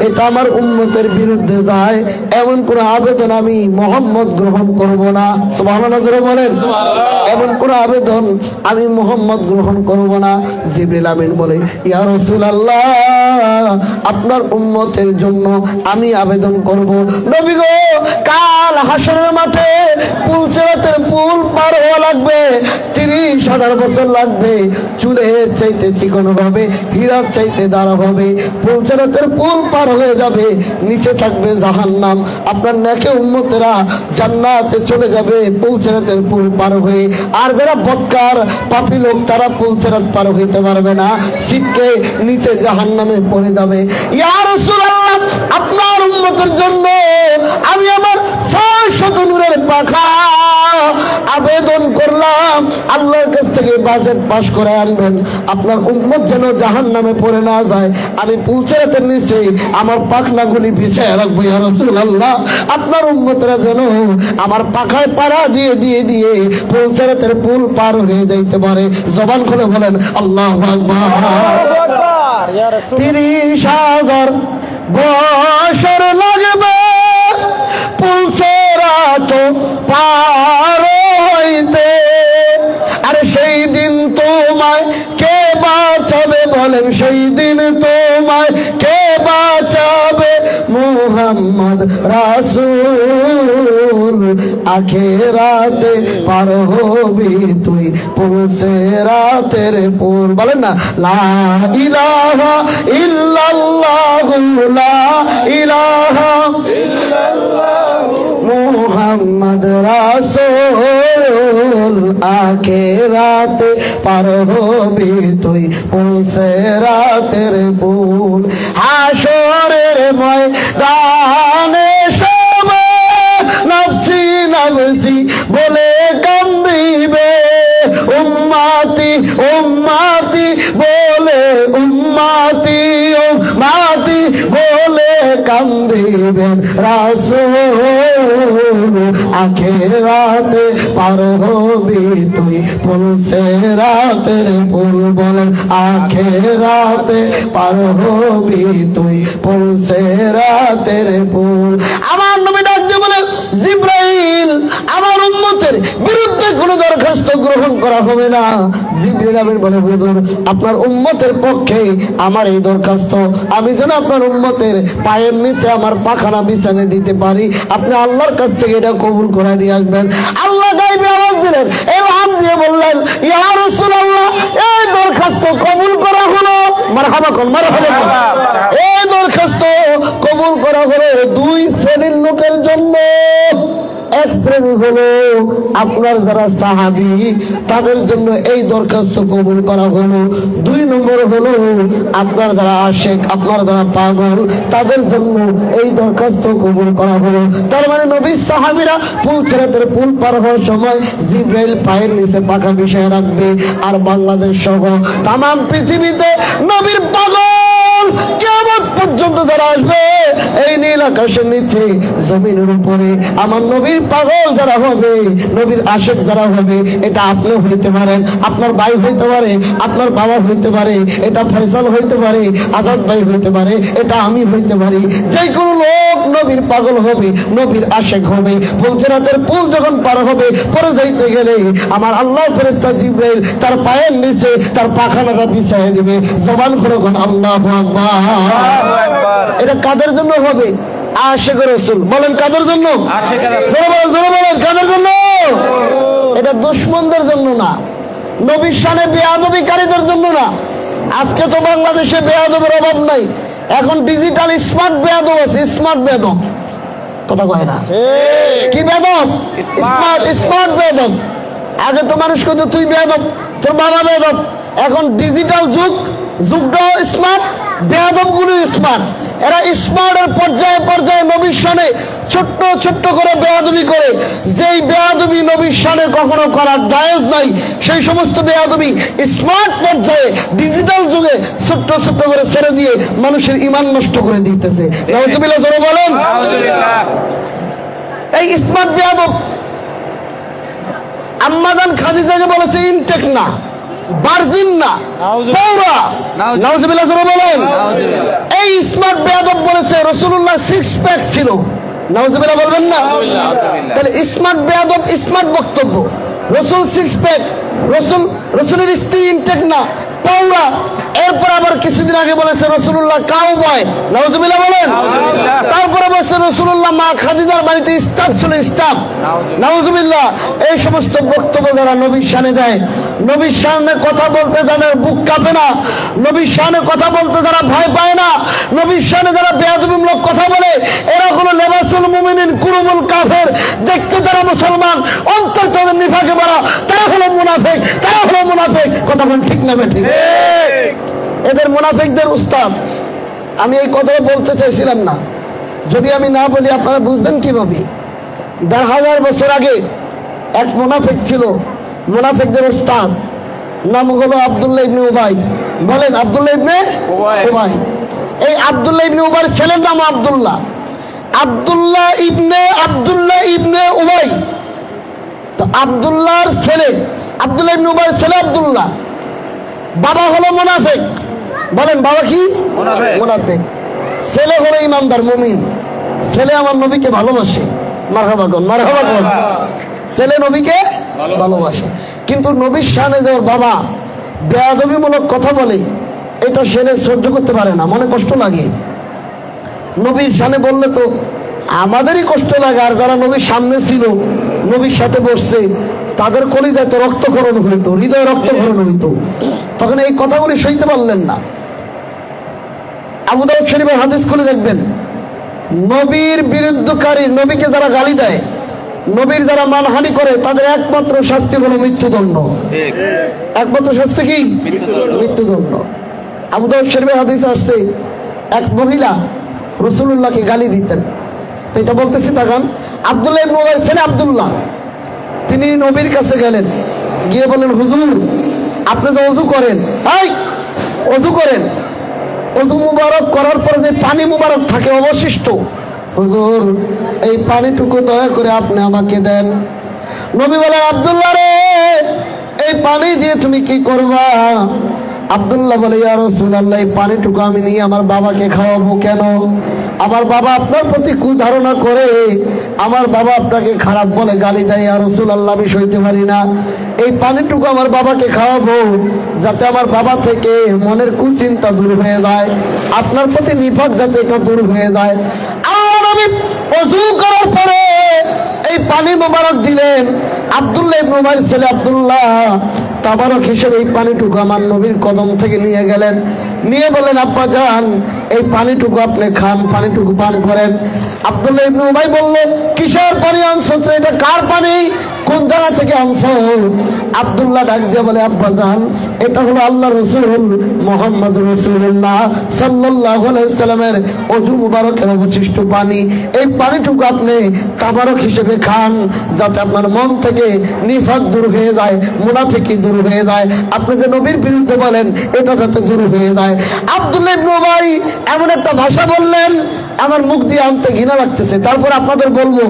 এটা আমার উম্মতের বিরুদ্ধে যায়, এমন কোন আবেদন আমি মুহাম্মদ গ্রহণ করব না। সুবহানাল্লাহ জোরে বলেন। এমন কোন আবেদন আমি মুহাম্মদ গ্রহণ করব না। জিবরিল আমিন বলে, ইয়া রাসূলুল্লাহ, আপনার উম্মতের জন্য আমি আবেদন করব। নবী গো, কাল হাসরের মাঠে পুলসিরাতের পুল পার হওয়া লাগবে, 30,000 বছর লাগবে। চুলের চাইতে চিকন হবে, হীরার চাইতে দাঁড়া হবে, পুলসিরাতের পুল পার হয়ে যাবে, নিচে থাকবে জাহান্নাম। আপনার নেকে উম্মতেরা জান্নাতে চলে যাবে পুলসিরাতের পুল পার হয়ে। আর যারা বদকার পাপী লোক, তারা পুলসিরাত পার হইতে পারবে না, ছিটকে নিচে জাহান্নামে পড়ে যাবে। ইয়া রাসূলুল্লাহ, আপনার উম্মতের জন্য আমি আমার 600 নূরের পাখা আবেদন করলাম, আল্লাহর কাছ থেকে বাজেট পাস করে আনবেন, আপনার উম্মত যেন জাহান্নামে পড়ে না যায়। আমি পুলসিরাতের নিচে আমার পাখনাগুলি বিছায় রাখবো। ইয়া রাসূলুল্লাহ, আপনার উম্মতরা যেন আমার পাখায় পাড়া দিয়ে দিয়ে দিয়ে পুলসিরাতের পুল পার হয়ে যাইতে পারে। জবান খুলে বলেন আল্লাহু আকবার। 30,000 বছর লাগবে পুলসিরাত পার হইতে, আর সেই দিন তোমায় কে বাঁচাবে? বলেন, সেই দিন তোমায় কে বাঁচাবে? মুহাম্মদ রাসূল, আখিরাতে পার হবি তুই পুলসিরাতের পুল। বলেন না, লা ইলাহা ইল্লাল্লাহু, লা ইলাহা ইল্লাল্লাহু মুহাম্মদ রাসূল, আখিরাতে পার হবি তুই পুলসিরাতের পুল। হাসরের ময়দানে সবে নফসি নফসি বলে কান্দিবে, উম্মতি উম্মতি বলে, উম্মতি উম্মতি বলে কান্দিবেন রাসূল, আখিরাতে পার হবি তুই পুলসিরাতের পুল। বলেন, আখিরাতে পার হবি তুই পুলসিরাতের পুল। আমার নবী ডাক দিয়ে বলে, জিবরাইল, আমার উম্মতের বিরুদ্ধে কোনো দরখাস্ত গ্রহণ করা হবে না। জিবরাইল আমিন বলে, হুজুর, আপনার উম্মতের পক্ষে আমার এই দরখাস্ত, আমি যেন আপনার উম্মতের পায়ের নিচে আমার পাখানা বিছানে দিতে পারি, আপনি আল্লাহর কাছ থেকে এটা কবুল করে নিয়ে আসবেন। আল্লাহ গায়বে আওয়াজ দিলেন, এলহাম দিয়ে বললেন, ইয়া রাসূলুল্লাহ, এই দরখাস্ত কবুল করা হলো। মারহাবা কোন, মারহাবা। এই দরখাস্ত কবুল করা হলো 2 শ্রেণীর লোকের জন্য। এক শ্রেণী হলো আপনার যারা সাহাবী, তাদের জন্য এই দরখাস্ত কবুল করা হলো। 2 নম্বর হলো আপনার যারা আশিক, আপনার যারা পাগল, তাদের জন্য এই দরখাস্ত কবুল করা হলো। তার মানে নবীর সাহাবীরা পুলসিরাতের পুল পার হওয়ার সময় জিবরাইল পায়ের নিচে পাখা বিছায় রাখবে। আর বাংলাদেশ সহ তামাম পৃথিবীতে নবীর পাগল কিয়ামত পর্যন্ত যারা আসবে এই নীল আকাশের নিচে জমিনের উপরে আমার নবীর পাগল যারা হবে, নবীর আশিক যারা হবে, এটা আপনি হইতে পারেন, আপনার ভাই হইতে পারে, আপনার বাবা হইতে পারে, এটা ফয়সাল হইতে পারে, আজাদ ভাই হইতে পারে, এটা আমি হইতে পারি। যে কোনো লোক নবীর পাগল হবে, নবীর আশিক হবে। ফুলসিরাতের পুল যখন পার হবে, পরে যাইতে গেলে আমার আল্লাহ ফেরেশতা জিবরাইল তার পায়ের নিচে তার পাখানাটা বিছাইয়ে দিবে। জবান করে কোন আল্লাহু আকবার। এটা কাদের জন্য হবে? আশিক রাসূল। বলেন কাদের জন্য? জোরে বলেন কাদের জন্য? এটা দুশমনদের জন্য না, নবীর শানে বেয়াদবিকারীদের জন্য না। আজকে তো বাংলাদেশে বেয়াদবের অভাব নাই, এখন ডিজিটাল স্মার্ট বেয়াদব আছে। স্মার্ট বেয়াদব কথা কয় না, কি বেয়াদব? স্মার্ট বেয়াদব। আগে তো মানুষ কত তুই বেয়াদব, তোর বাবা বেয়াদব। এখন ডিজিটাল যুগটাও স্মার্ট, বেয়াদব গুলো স্মার্ট। এরা স্মার্টের পর্যায়ে পর্যায়ে নবীর শানে ছোট্ট ছোট্ট করে বেয়াদবি করে, যেই বেয়াদবি নবীর শানে কখনো করার জায়েজ নাই, সেই সমস্ত বেয়াদবি স্মার্ট পর্যায়ে ডিজিটাল যুগে ছোট্ট ছোট্ট করে ছেড়ে দিয়ে মানুষের ঈমান নষ্ট করে দিতেছে। নাউজুবিল্লাহ জোরে বলেন। এই স্মার্ট বেয়াদব আম্মাজান খাদিজাকে বলেছে ইনটেক না, ভার্জিন না, পৌরা। নাউজুবিল্লাহ জোরে বলেন। এই স্মার্ট বেয়াদব বলেছে রাসূলুল্লাহ 6 প্যাক ছিল। নাউজুবিল্লাহ বলবেন না? তাহলে স্মার্ট বেয়াদব স্মার্ট বক্তব্য। রাসূল 6 প্যাক, রাসূলের স্ত্রী ইনটেক না, পৌরা। এরপর আবার কিছুদিন আগে বলেছে রাসূলুল্লাহ কাউ বয়। নাউজুবিল্লাহ বলেন। তারপরে বলেছে রাসূলুল্লাহ মা খাদিজার বাড়িতে স্টাফ ছিল, স্টাফ। নাউজুবিল্লাহ। এই সমস্ত বক্তব্য যারা নবীর শানে দেয়, নবীর শানে কথা বলতে যাদের বুক কাঁপে না, নবীর শানে কথা বলতে যারা ভয় পায় না, নবীর শানে যারা বেয়াদবিমূলক কথা বলে, এরা হলো লেবাসুল মুমিনিন কুরুমুল কাফের। দেখতে তারা মুসলমান, অন্তর তাদের নিফাকে ভরা, তারা হলো মুনাফিক, তারা হলো মুনাফিক। কথা বলেন ঠিক না বেঠিক? এদের মুনাফিকদের উস্তাদ। আমি এই কথাটা বলতে চাইছিলাম না, যদি আমি না বলি আপনারা বুঝবেন কিভাবে। 1000 বছর আগে এক মুনাফিক ছিল, মুনাফিকদের উস্তাদ। নাম হলো আব্দুল্লাহ ইবনে উবাই। বলেন আব্দুল্লাহ ইবনে উবাই। এই আব্দুল্লাহ ইবনে উবাইয়ের ছেলের নাম আব্দুল্লাহ। আব্দুল্লাহ ইবনে উবাই। তো আব্দুল্লাহর ছেলে, আব্দুল্লাহ ইবনে উবাইয়ের ছেলে আব্দুল্লাহ, বাবা হলো মুনাফিক। বলেন বাবা কি? মুনাফিক। ছেলে হলো ইমানদার মুমিন। ছেলে আমার নবীকে ভালোবাসে। মারহাবা কোন, মারহাবা কোন। ছেলে নবীকে ভালোবাসে, কিন্তু নবীর শানে যে ওর বাবা বেয়াদবিমূলক কথা বলে, এটা ছেলে সহ্য করতে পারে না, মনে কষ্ট লাগে। নবীর শানে বললে তো আমাদেরই কষ্ট লাগে, আর যারা নবীর সামনে ছিল, নবীর সাথে বসছে, তাদের কলিজায় তো রক্তক্ষরণ হইতো, হৃদয় রক্তক্ষরণ হইতো। তখন এই কথাগুলি সইতে পারলেন না। আবু দাউদ শরীফের হাদিস খুলে দেখবেন, নবীর বিরুদ্ধকারী, নবীকে যারা গালি দেয়, নবীর যারা মানহানি করে, তাদের একমাত্র শাস্তি হলো মৃত্যুদণ্ড। একমাত্র শাস্তি কি? মৃত্যুদণ্ড। আবু দাউদ শরীফের হাদিস আসছে, এক মহিলা রাসূলুল্লাহকে গালি দিতেন। তো এটা বলতেছি তাকান। আব্দুল্লাহ ইবনে উবাইয়ের ছেলে আব্দুল্লাহ, তিনি নবীর কাছে গেলেন, গিয়ে বলেন হুজুর আপনি যে ওযু করেন, ওযু করেন, ওযু মুবারক করার পরে যে পানি মুবারক থাকে অবশিষ্ট, হুজুর এই পানিটুকু দয়া করে আপনি আমাকে দেন। নবী বলেন আব্দুল্লাহ রে, এই পানি দিয়ে তুমি কি করবা? আব্দুল্লাহ বলে ইয়া রাসূলুল্লাহ, এই পানিটুকু আমি নিয়ে আমার বাবাকে খাওয়াবো। কেন? আমার বাবা আপনার প্রতি কুধারণা করে, আমার বাবা আপনাকে খারাপ বলে গালি দেয়। ইয়া রাসূলুল্লাহ, আমি সইতে পারি না। এই পানিটুকু আমার বাবাকে খাওয়াবো, যাতে আমার বাবা থেকে মনের কুচিন্তা দূর হয়ে যায়, আপনার প্রতি নিফাক যাতে এটা দূর হয়ে যায়। আল্লাহ নবী ওযু করার পরে এই পানি মোবারক দিলেন। আব্দুল্লাহ ইবনে উবাইয়ের ছেলে আব্দুল্লাহ তাবারক হিসেবে এই পানিটুকু আমার নবীর কদম থেকে নিয়ে গেলেন, নিয়ে বলেন আব্বা যান এই পানিটুকু আপনি খান, পানিটুকু পান করেন। আব্দুল্লাহ ইবনে উবাই বলল কিসের পানি আনছো? এটা কার পানি? কোন জায়গা থেকে আনছো? আব্দুল্লাহ ডাক দিয়ে বলে, আব্বাজান এটা হলো আল্লাহ রসুল মুহাম্মদ রাসূলুল্লাহ সাল্লাল্লাহু আলাইহি সাল্লামের ওযু মুবারকের অবশিষ্ট পানি। এই পানিটুকু আপনি তাবারক হিসেবে খান, যাতে আপনার মন থেকে নিফাক দূর হয়ে যায়, মুনাফিকি দূর হয়ে যায়, আপনি যে নবীর বিরুদ্ধে বলেন এটা যাতে দূর হয়ে যায়। আব্দুল্লাহ ইবনে উবাই এমন একটা ভাষা বললেন, আমার মুখ দিয়ে আনতে ঘৃণা লাগতেছে। তারপর আপনাদের বলবো,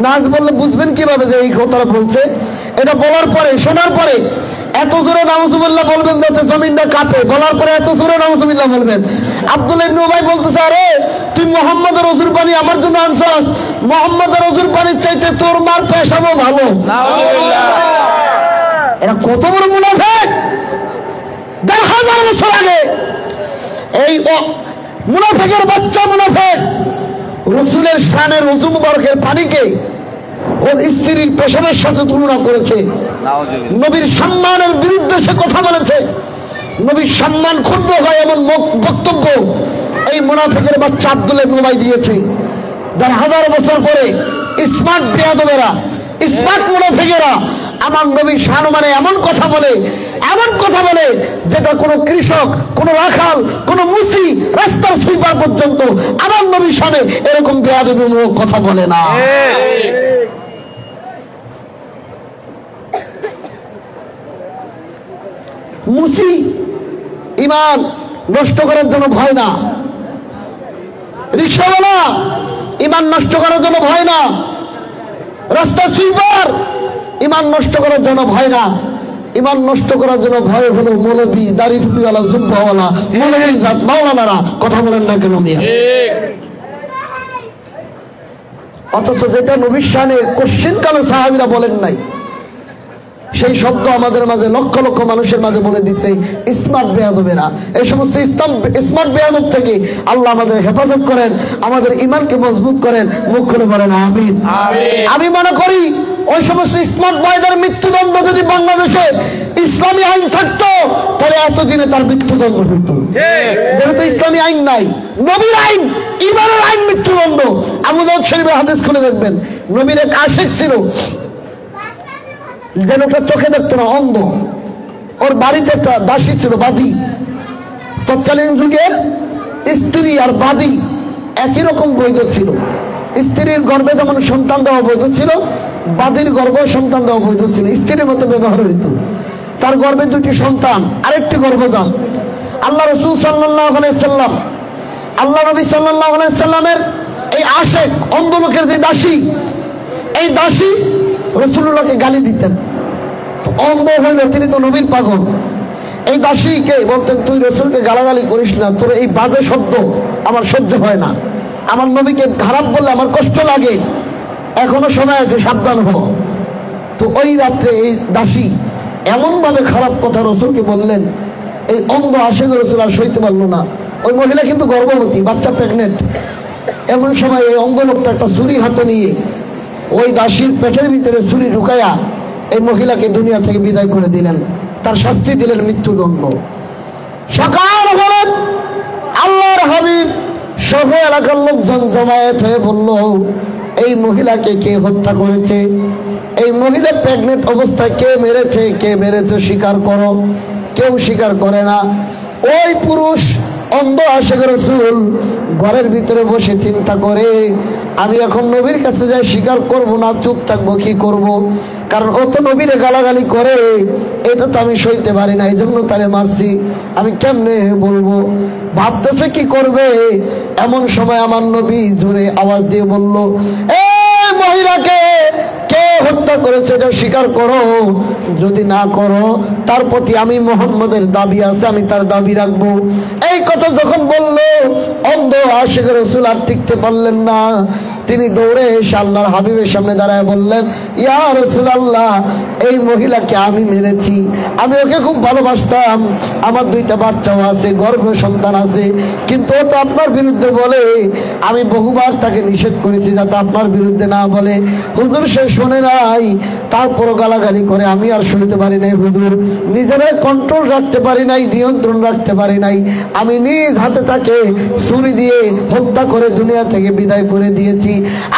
নাচ বললে বুঝবেন কিভাবে যে এই কথাটা বলছে? এটা বলার পরে, শোনার পরে এত জোরে নাউজুবিল্লাহ বলবেন যাতে জমিনটা কাঁপে। বলার পরে এত জোরে নাউজুবিল্লাহ বলবেন। আব্দুল্লাহ ইবনে উবাই বলতেছে, আরে তুই মুহাম্মদের ওযুর পানি আমার জন্য আনছস? মুহাম্মদের ওযুর পানির চাইতে তোর মার পেশাবও ভালো। নাউজুবিল্লাহ। এরা কত বড় মুনাফিক! 10,000 বছর আগে এই মুনাফিকের বাচ্চা মুনাফিক রাসূলের শানের ওযু মুবারকের পানিকে ওর স্ত্রীর পেশাবের সাথে তুলনা করেছে। নবীর সম্মানের বিরুদ্ধে সে কথা বলেছে। নবীর সম্মান ক্ষুণ্ণ হয় এমন বক্তব্য এই মুনাফিকের বাচ্চা আব্দুল্লাহ ইবনে উবাই দিয়েছে। 10,000 বছর পরে স্মার্ট বেয়াদবেরা, স্মার্ট মুনাফিকেরা আমার নবীর সম্মানে এমন কথা বলে, এমন কথা বলে যেটা কোনো কৃষক, কোনো রাখাল, কোনো মুসি, রাস্তার সুইপার পর্যন্ত আমার নবীর সামনে এরকম বেয়াদবিমূলক কথা বলে না। মুসি ইমান নষ্ট করার জন্য ভয় না, রিক্সাওয়ালা ইমান নষ্ট করার জন্য ভয় না, রাস্তা সুইপার ইমান নষ্ট করার জন্য ভয় না। ইমান নষ্ট করার জন্য ভয় হলো মৌলবী, দাড়ি টুপিওয়ালা, জুব্বাওয়ালা, মৌলবী জাত, মাওলানারা। কথা বলেন না কেন মিয়া? অথচ যেটা নবীর শানে কোশ্চেন কালে সাহাবীরা বলেন নাই, সেই শব্দ আমাদের মাঝে লক্ষ লক্ষ মানুষের মাঝে বলে দিচ্ছে স্মার্ট বেয়াদবেরা। এই সমস্ত স্মার্ট বেয়াদব থেকে আল্লাহ আমাদের হেফাজত করেন, আমাদের ইমানকে মজবুত করেন। মুখ খুলে বলেন আমিন। আমি মনে করি ওই সমস্ত স্মার্ট বয়দের মৃত্যুদণ্ড যদি বাংলাদেশে ইসলামী আইন থাকতো তাহলে এতদিনে তার মৃত্যুদণ্ড হতো। যেহেতু ইসলামী আইন নাই, নবীর আইন, ইমানের আইন, মৃত্যুদণ্ড। আবু দাউদ শরীফের হাদিস খুলে দেখবেন, নবীর এক আশিক ছিল, যেন ওটা চোখে দেখতো না, অন্ধ। ওর বাড়িতে একটা দাসী ছিল, বাদী। তৎকালীন যুগে স্ত্রী আর বাদী একই রকম বৈধ ছিল। স্ত্রীর গর্ভে যেমন সন্তান দেওয়া বৈধ ছিল, বাদীর গর্ভে সন্তান দেওয়া বৈধ ছিল। স্ত্রীর মতো ব্যবহার হইত। তার গর্ভে 2টি সন্তান, আরেকটি গর্ভজাত। আল্লাহ রাসূল সাল্লাল্লাহু আলাইহি সাল্লাম, আল্লাহ নবী সাল্লাল্লাহু আলাইহি সাল্লামের এই আশেক অন্ধ লোকের যে দাসী, এই দাসী রাসূলুল্লাহকে গালি দিতেন। অন্ধ হইল, তিনি তো নবীর পাগল। এই দাসীকে বলতেন, তুই রাসূলকে গালাগালি করিস না, তোর এই বাজে শব্দ আমার সহ্য হয় না, আমার নবীকে খারাপ বললে আমার কষ্ট লাগে, এখনো সময় আছে, সাবধান হও। তো ওই রাত্রে এই দাসী এমন ভাবে খারাপ কথা রাসূলকে বললেন, এই অন্ধ আশেক রাসূল আর সইতে পারলো না। ওই মহিলা কিন্তু গর্ভবতী, বাচ্চা প্রেগনেন্ট। এমন সময় এই অন্ধ লোকটা একটা ছুরি হাতে নিয়ে ওই দাসীর পেটের ভিতরে ছুরি ঢুকাইয়া এই মহিলাকে দুনিয়া থেকে বিদায় করে দিলেন। তার শাস্তি দিলেন মৃত্যুদণ্ড। সকাল হলেন, আল্লাহর হাবিব সহ এলাকার লোকজন জমায়েত হয়ে বলল, এই মহিলাকে কে হত্যা করেছে? এই মহিলা প্রেগনেন্ট অবস্থায় কে মেরেছে? কে মেরেছে স্বীকার করো। কেউ স্বীকার করে না। ওই পুরুষ অন্ধ আশেক রাসূল ঘরের ভিতরে বসে চিন্তা করে, আমি এখন নবীর কাছে যাই স্বীকার করব না চুপ থাকবো, কি করব? কারণ ও তো নবীরে গালাগালি করে, এটা তো আমি সইতে পারি না, এই জন্য তারে মারছি, আমি কেমনে বলবো? ভাবতেছে কি করবে। এমন সময় আমার নবী জোরে আওয়াজ দিয়ে বলল, এই মহিলাকে কে হত্যা করেছে এটা স্বীকার করো। যদি না করো তার প্রতি আমি মুহাম্মদের দাবি আছে, আমি তার দাবি রাখবো। এই কথা যখন বললো, অন্ধ আশিক রাসূল আর টিকতে পারলেন না। তিনি দৌড়ে এসে আল্লাহর হাবিবের সামনে দাঁড়ায় বললেন, ইয়া রাসূলুল্লাহ, এই মহিলাকে আমি মেরেছি, আমি ওকে খুব ভালোবাসতাম, আমার 2টা বাচ্চাও আছে, গর্ভ সন্তান আছে, কিন্তু ও তো আপনার বিরুদ্ধে বলে। আমি বহুবার তাকে নিষেধ করেছি যাতে আপনার বিরুদ্ধে না বলে। হুজুর সে শোনে নাই, তারপরও গালাগালি করে। আমি আর শুনতে পারি নাই হুজুর, নিজের কন্ট্রোল রাখতে পারি নাই, নিয়ন্ত্রণ রাখতে পারি নাই। আমি নিজ হাতে তাকে ছুরি দিয়ে হত্যা করে দুনিয়া থেকে বিদায় করে দিয়েছি।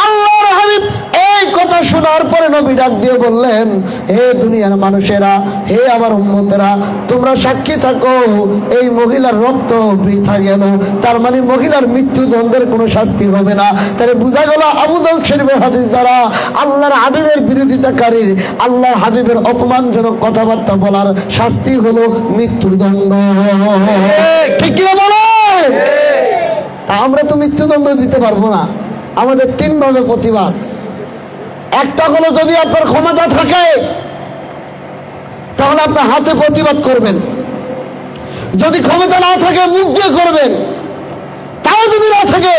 আল্লাহর হাবিব এই কথা শোনার পরে নবী ডাক দিয়ে বললেন, হে দুনিয়ার মানুষেরা, হে আমার উম্মতেরা, তোমরা সাক্ষী থাকো, এই মহিলার রক্ত বৃথা গেল। তার মানে মহিলার মৃত্যুদণ্ডের কোনো শাস্তি হবে না। তাহলে বোঝা গেল আবু দাউদ শরীফের হাদিস দ্বারা আল্লাহর হাবিবের বিরোধিতাকারী, আল্লাহর হাবিবের অপমানজনক কথাবার্তা বলার শাস্তি হলো মৃত্যুদণ্ড। ঠিক কি বলো? তা আমরা তো মৃত্যুদণ্ড দিতে পারবো না। আমাদের তিন ভাবে প্রতিবাদ। একটা হলো, যদি আপনার ক্ষমতা থাকে তাহলে আপনার হাতে প্রতিবাদ করবেন, যদি ক্ষমতা না থাকে মুখ দিয়ে করবেন, তাও যদি না থাকে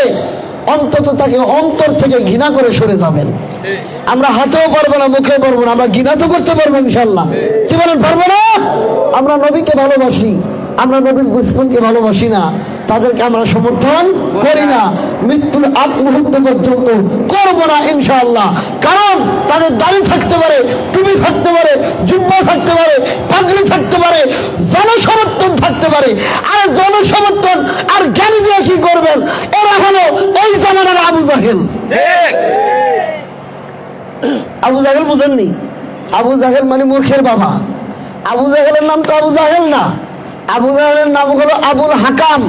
অন্তত তাকে অন্তর থেকে ঘৃণা করে সরে যাবেন। আমরা হাতেও পারবো না, মুখেও পারবো না, আমরা ঘৃণা তো করতে পারবো ইনশাল্লাহ। কি বলেন, পারবো না? আমরা নবীকে ভালোবাসি, আমরা নবীর দুশমনকে ভালোবাসি না, তাদেরকে আমরা সমর্থন করি না, মৃত্যুর আগ মুহূর্ত পর্যন্ত করবো না ইনশাআল্লাহ। কারণ তাদের দাড়ি থাকতে পারে, টুপি থাকতে পারে, জুব্বা থাকতে পারে, পাগড়ি থাকতে পারে, জনসমর্থন থাকতে পারে। আর জনসমর্থন আর জ্ঞানী দিয়ে কি করবেন? এরা হলো এই জামানার আবু জাহেল। আবু জাহেল বুঝেননি? আবু জাহেল মানে মূর্খের বাবা। আবু জাহেলের নাম তো আবু জাহেল না, আবু জাহেলের নাম হলো আবুল হাকাম,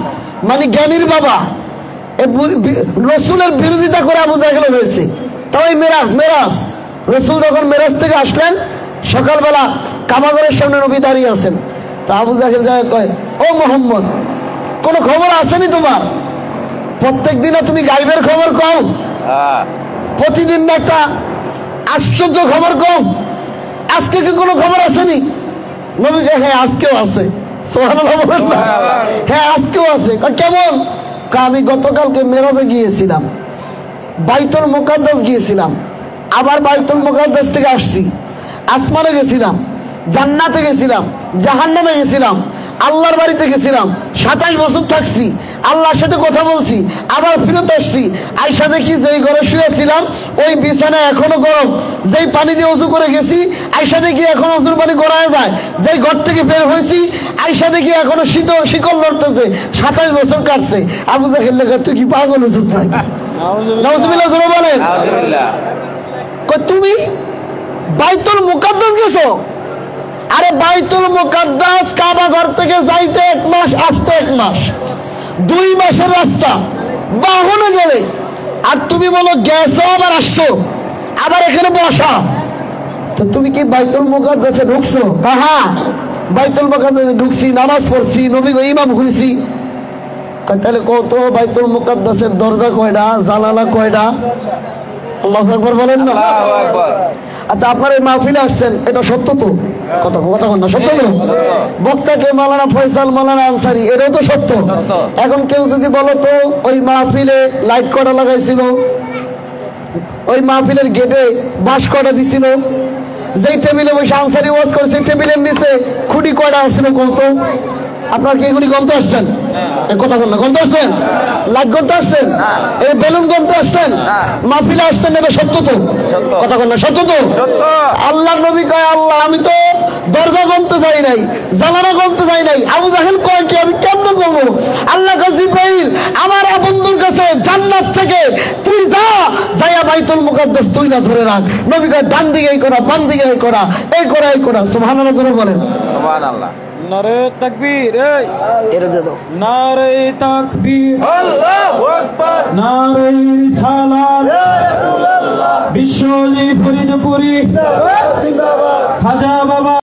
মানে জ্ঞানীর বাবা। রসুলের বিরোধিতা করে আবু জাহেল হয়েছে। তাও এই মেরাজ রসুল যখন মেরাজ থেকে আসলেন, সকালবেলা কাবাগরের সামনে নবী দাঁড়িয়ে আছেন। তা আবু জাহেল যায় কয়, ও মোহাম্মদ, কোনো খবর আসেনি তোমার? প্রত্যেক দিনে তুমি গাইবের খবর কও, প্রতিদিন একটা আশ্চর্য খবর কও, আজকে কি কোনো খবর আসেনি? নবী কয়, হ্যাঁ আজকেও আছে। সুবহানাল্লাহ বলেন না? হ্যাঁ আজকেও আছে। কেমন? আমি গতকালকে মেরাজে গিয়েছিলাম, বাইতুল মুকাদ্দাস গিয়েছিলাম, আবার বাইতুল মুকাদ্দাস থেকে আসছি, আসমানে গেছিলাম, জান্নাতে গেছিলাম, জাহান্নামে গেছিলাম, আল্লাহর বাড়িতে গেছিলাম, 27 বছর থাকছি, আল্লাহর সাথে কথা বলছি, আবার ফিরত আসছি। আয়সা দেখি যেই ঘরে শুয়েছিলাম ওই বিছানা এখনো গরম, যেই পানি দিয়ে উজু করে গেছি আয়সা দেখি এখনো উজুর পানি গড়ায় যায়, যেই ঘর থেকে বের হয়েছি আয়সা দেখি এখনো শিকল লড়তেছে। 27 বছর কাটছে। আবু জাহেল লেখা, তুই কি পাগল হয়েছিস নাকি? নাউজুবিল্লাহ বলেন। তুমি বাইতুল মুকাদ্দাস গেছো? আরে বাইতুল মুকাদ্দাস কাবা ঘর থেকে যাইতে 1 মাস, আসতে 1 মাস, 2 মাসের রাস্তা বাহনে গেলে। আর তুমি বলো গেছো আবার আসছো, আবার এখানে বসা। তো তুমি কি বাইতুল মুকাদ্দাসে ঢুকছো? হ্যাঁ বাইতুল মুকাদ্দাসে ঢুকছি, নামাজ পড়ছি, নবী ইমাম ঘুরছি। তাহলে কত বাইতুল মুকাদ্দাসের দরজা কয়টা, জানালা কয়টা? আল্লাহু আকবার বলেন না? আচ্ছা, আপনার এই মাহফিলে আসছেন, এটা সত্য তো? কথা না, সত্য তো? বক্তাকে মাওলানা ফয়সাল, মাওলানা আনসারী, এটাও তো সত্য। এখন কেউ যদি বলো তো ওই মাহফিলে লাইট কটা লাগাইছিল, ওই মাহফিলের গেটে বাঁশ কটা দিছিল, যেই টেবিলে বসে আনসারী ওয়াজ করেছে টেবিলের নিচে খুঁটি কয়টা আসছিল কত? আপনার কি এগুলি গন্ত আসছেন? কথা বল না, গন্ত আসছেন? লাইট গন্ত আসছেন? এই বেলুন গন্ত আসছেন? মাহফিলে আসছেন, এটা সত্য তো? কথা বল না, সত্য তো? আল্লাহ নবী কয়, আল্লাহ আমি তো দরজা গনতে যাই নাই, জানালা গনতে যাই নাই। আবু জাহেল কয় কি আমি কেমনে করবো? আল্লাহ কয়, জিবরাইল আমার বন্ধুর কাছে জান্নাত থেকে তুই যাইয়া বাইতুল মুকাদ্দাস তুই না ধরে রাখ। নবী কয়, ডান দিকে এই করা, বাম দিকে এই করা, এই করা, এই করা। সুবহানাল্লাহ বলেন। সুবহানাল্লাহ। নারে তাকবীর, এটা দে দাও। নারে তাকবীর, আল্লাহু আকবার, নারে রিসালাত, ইয়া রাসূলুল্লাহ, বিশ্বলি ফরিদপুরি জিন্দাবাদ, খাজা বাবা।